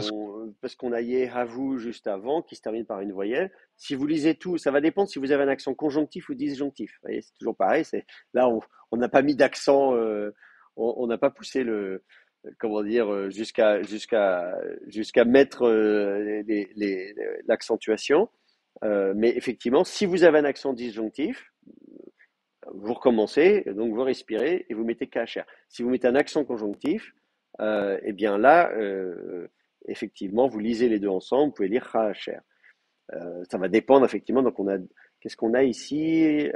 parce qu'on a Yehavu juste avant, qui se termine par une voyelle, si vous lisez tout, ça va dépendre si vous avez un accent conjonctif ou disjonctif. Vous voyez, c'est toujours pareil. Là, on n'a pas mis d'accent, on n'a pas poussé comment dire, jusqu'à mettre l'accentuation. Mais effectivement, si vous avez un accent disjonctif, vous recommencez, donc vous respirez et vous mettez KHR. Si vous mettez un accent conjonctif, eh bien là, effectivement, vous lisez les deux ensemble, vous pouvez lire KHR. Ça va dépendre effectivement. Donc qu'est-ce qu'on a ici?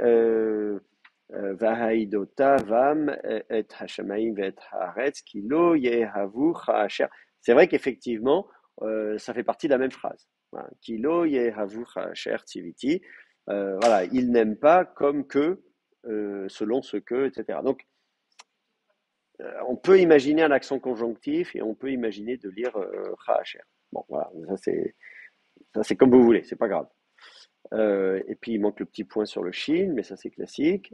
Vahaidota vam et hashamaim et haaretz kilo yehavu KHR. C'est vrai qu'effectivement, ça fait partie de la même phrase. Voilà. Kilo yehavu KHR tiviti. Voilà, il n'aime pas comme que, selon ce que, etc. Donc, on peut imaginer un accent conjonctif et on peut imaginer de lire KHR. Bon, voilà, ça c'est comme vous voulez, c'est pas grave. Et puis il manque le petit point sur le shin, mais ça c'est classique.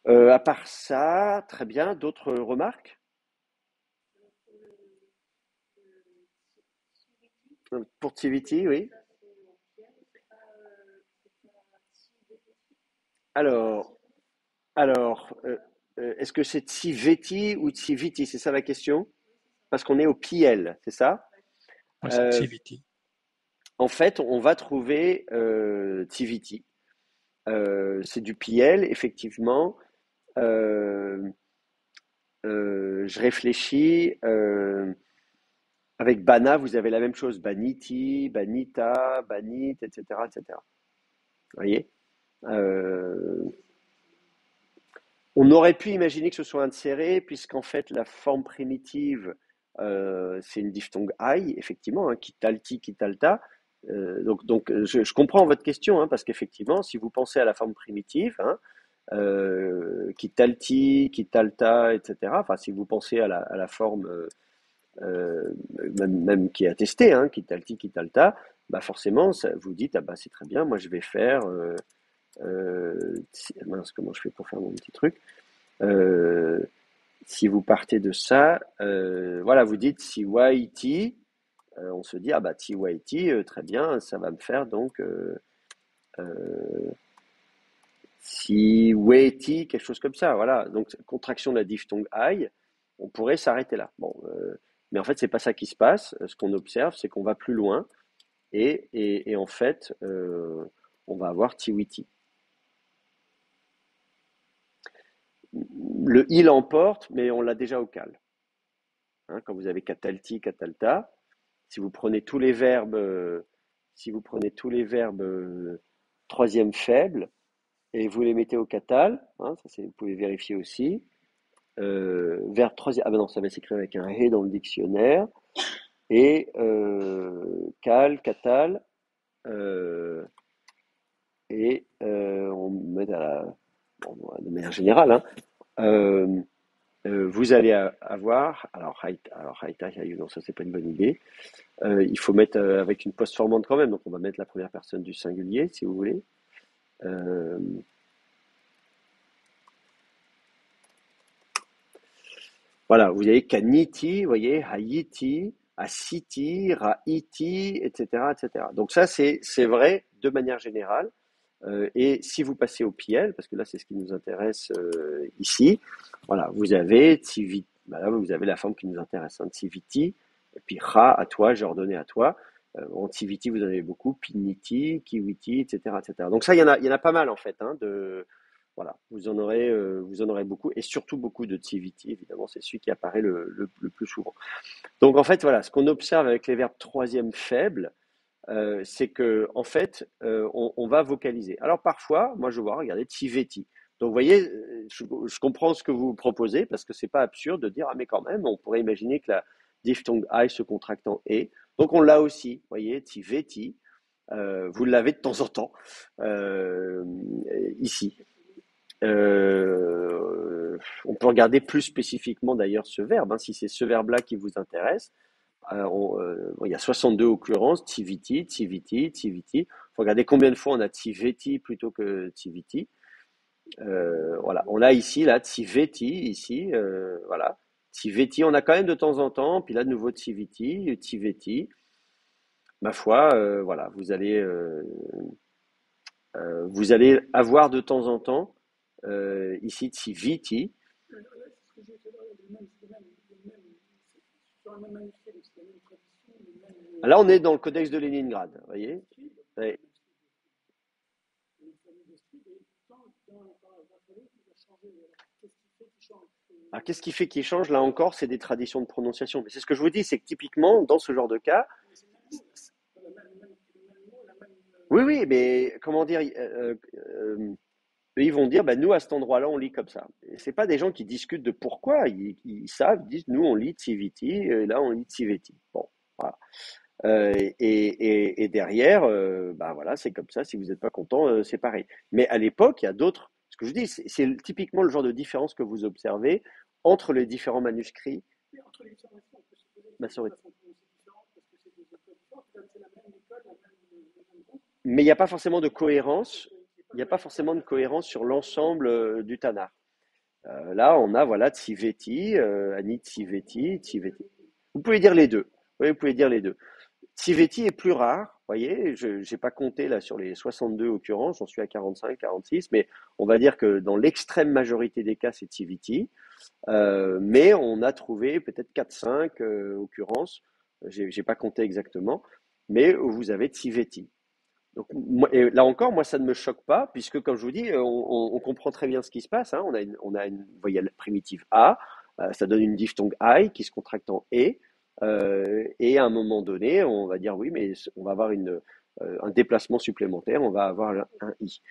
À part ça, très bien. D'autres remarques? Pour Tiviti, oui. Alors, alors, est-ce que c'est Tiveti ou Tiviti? C'est ça la question? Parce qu'on est au PL, c'est ça? Ouais, c'est Euh, Tiviti. En fait, on va trouver Tiviti. C'est du PL, effectivement. Euh, je réfléchis. Avec Bana, vous avez la même chose. Baniti, Banita, Banit, etc., etc. Vous voyez? Euh, on aurait pu imaginer que ce soit un serré, puisqu'en fait, la forme primitive, c'est une diphtongue aïe, effectivement, hein, kitalti, kitalta. Je comprends votre question, hein, parce qu'effectivement, si vous pensez à la forme primitive, hein, kitalti, kitalta, etc., enfin, si vous pensez à la forme euh, même qui est attesté, hein, Kitalti, Kitalta, bah forcément, ça, vous dites, ah bah c'est très bien, moi je vais faire, mince, comment je fais pour faire mon petit truc? Euh, si vous partez de ça, voilà, vous dites si Waiti, on se dit, ah bah si Waiti, très bien, ça va me faire donc euh, si Waiti, quelque chose comme ça, voilà. Donc contraction de la diphtongue I, on pourrait s'arrêter là. Bon, mais en fait, c'est pas ça qui se passe. Ce qu'on observe, c'est qu'on va plus loin et en fait, on va avoir Tiwiti. Le I l'emporte, mais on l'a déjà au cal. Hein, quand vous avez catalti, catalta, si vous prenez tous les verbes, troisième faible et vous les mettez au catal, hein, vous pouvez vérifier aussi. Verbe troisième, ah ben non, ça va s'écrire avec un hé dans le dictionnaire et cal, catal euh, et on met à la, bon, de manière générale, hein, euh, vous allez avoir, alors haïta, non, ça c'est pas une bonne idée. Il faut mettre avec une post-formante quand même, donc on va mettre la première personne du singulier si vous voulez. Euh, voilà, vous avez kaniti, vous voyez, haïti, asiti, raiti, etc., etc. Donc ça c'est vrai de manière générale. Et si vous passez au PL, parce que là c'est ce qui nous intéresse ici, voilà, vous avez Tiviti, là vous avez la forme qui nous intéresse, hein, Tiviti, et puis Ra à toi, j'ai ordonné à toi. En Tiviti vous en avez beaucoup, Piniti, Kiwiti, etc., etc. Donc ça il y en a pas mal en fait, hein, voilà, vous en aurez beaucoup, et surtout beaucoup de Tiviti, évidemment, c'est celui qui apparaît le plus souvent. Donc en fait voilà, ce qu'on observe avec les verbes troisième faible, c'est que en fait, on va vocaliser. Alors parfois, moi je vois, regardez, Tiveti. Donc vous voyez, je comprends ce que vous proposez parce que c'est pas absurde de dire ah mais quand même, on pourrait imaginer que la diphtongue I se contracte en e. Donc on l'a aussi, vous voyez, Tiveti. Vous l'avez de temps en temps euh, ici. On peut regarder plus spécifiquement d'ailleurs ce verbe, hein, si c'est ce verbe-là qui vous intéresse. Bon, il y a 62 occurrences, tiviti, tiviti, tiviti. Il faut regarder combien de fois on a tiveti plutôt que tiviti. Voilà, on a ici, là, tiveti, ici, voilà. Tiveti, on a quand même de temps en temps, puis là, de nouveau tiviti, tiveti. Ma foi, voilà, vous allez avoir de temps en temps, ici, tiviti. Là, c'est ce que j'ai fait là, sur la même manuscrit, donc c'est la même tradition, le même Là, on est dans le codex de Leningrad, vous voyez? esprit, Ouais. le même famille d'esprit, et pourtant, dans l'alphabet, il a changé. Alors, qu'est-ce qui fait qu'il change? Alors, qu'est-ce qui fait qu'il change là encore? C'est des traditions de prononciation. Mais c'est ce que je vous dis, c'est que typiquement, dans ce genre de cas, Mais c'est le même mot, la même. oui, oui, mais comment dire, eux, ils vont dire, bah, nous, à cet endroit-là, on lit comme ça. Et c'est pas des gens qui discutent de pourquoi, ils savent, ils disent, nous, on lit Tsiviti, et là, on lit Tsiveti. Bon, voilà. Et derrière, bah voilà, c'est comme ça, si vous n'êtes pas content, c'est pareil. Mais à l'époque, il y a d'autres, ce que je dis, c'est typiquement le genre de différence que vous observez entre les différents manuscrits Mais entre les différents, on peut se poser des questions massorétiques. parce qu'on prononce différentes, parce que c'est des écoles différentes. C'est la même école, la même mais il n'y a pas forcément de cohérence. Il n'y a pas forcément de cohérence sur l'ensemble du Tanar. Là, on a voilà Tziveti, Ani Tziveti, Tziveti. Vous pouvez dire les deux. Oui, vous pouvez dire les deux. Tziveti est plus rare. Vous voyez, je n'ai pas compté là sur les 62 occurrences, j'en suis à 45, 46, mais on va dire que dans l'extrême majorité des cas, c'est Tziveti. Mais on a trouvé peut-être 4-5 occurrences, j'ai pas compté exactement, mais où vous avez Tziveti. Donc, et là encore, moi, ça ne me choque pas, puisque, comme je vous dis, on comprend très bien ce qui se passe. Hein. On a une voyelle primitive A, ça donne une diphtongue I qui se contracte en et à un moment donné, on va dire oui, mais on va avoir un déplacement supplémentaire, on va avoir un I.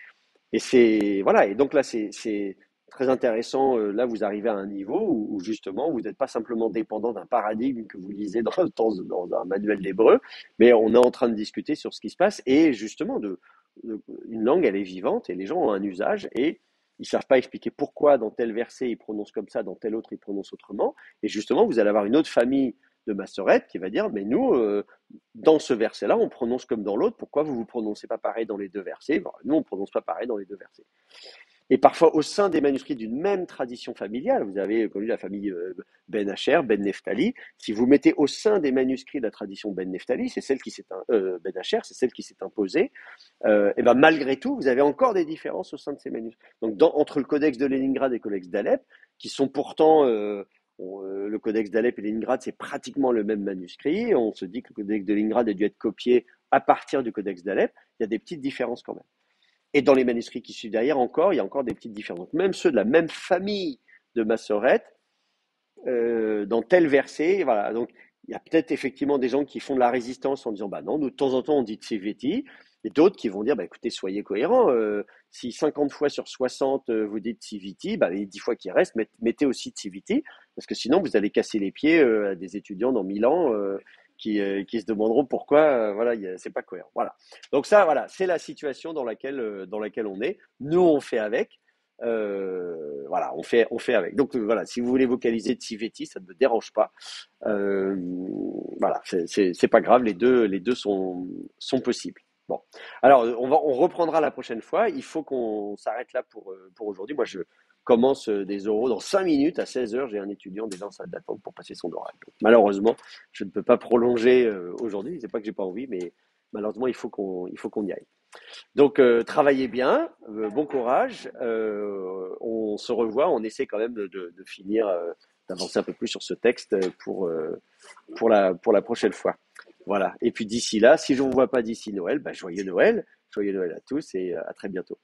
Et c'est voilà. Et donc là, c'est très intéressant. Là, vous arrivez à un niveau où justement, vous n'êtes pas simplement dépendant d'un paradigme que vous lisez dans un manuel d'hébreu, mais on est en train de discuter sur ce qui se passe. Et justement, une langue, elle est vivante et les gens ont un usage et ils savent pas expliquer pourquoi dans tel verset ils prononcent comme ça, dans tel autre ils prononcent autrement. Et justement, vous allez avoir une autre famille de massorettes qui va dire, mais nous, dans ce verset-là, on prononce comme dans l'autre. Pourquoi vous ne prononcez pas pareil dans les deux versets? Bon, nous, on ne prononce pas pareil dans les deux versets. Et parfois, au sein des manuscrits d'une même tradition familiale, vous avez connu la famille Ben Asher, Ben Nephtali. Si vous mettez au sein des manuscrits de la tradition Ben Nephtali, c'est celle qui s'est Ben Asher, c'est celle qui s'est imposée. Et ben malgré tout, vous avez encore des différences au sein de ces manuscrits. Donc, entre le codex de Léningrad et le codex d'Alep, qui sont pourtant le codex d'Alep et Léningrad, c'est pratiquement le même manuscrit. On se dit que le codex de Léningrad a dû être copié à partir du codex d'Alep. Il y a des petites différences quand même. Et dans les manuscrits qui suivent derrière encore, il y a encore des petites différences. Donc, même ceux de la même famille de massorettes, dans tel verset, voilà. Donc, il y a peut-être effectivement des gens qui font de la résistance en disant, bah non, nous, de temps en temps, on dit Tziveti, et d'autres qui vont dire, bah écoutez, soyez cohérents, si 50 fois sur 60, vous dites Tziveti, bah les 10 fois qui restent, mettez aussi Tziveti, parce que sinon, vous allez casser les pieds à des étudiants dans 1000 ans qui se demanderont pourquoi, voilà, c'est pas cohérent. Voilà. Donc ça, voilà, c'est la situation dans laquelle on est. Nous, on fait avec. Voilà, on fait avec. Donc voilà, si vous voulez vocaliser Tziveti, ça ne me dérange pas. Voilà, c'est pas grave, les deux sont possibles. Bon, alors on reprendra la prochaine fois. Il faut qu'on s'arrête là pour aujourd'hui. Moi, je commence des oraux dans 5 minutes à 16h. J'ai un étudiant déjà en salle d'attente pour passer son oral. Donc, malheureusement, je ne peux pas prolonger aujourd'hui. C'est pas que j'ai pas envie, mais malheureusement, il faut qu'on y aille. Donc, travaillez bien, bon courage. On se revoit. On essaie quand même de finir, d'avancer un peu plus sur ce texte pour la prochaine fois. Voilà. Et puis d'ici là, si je ne vous vois pas d'ici Noël, bah, joyeux Noël à tous et à très bientôt.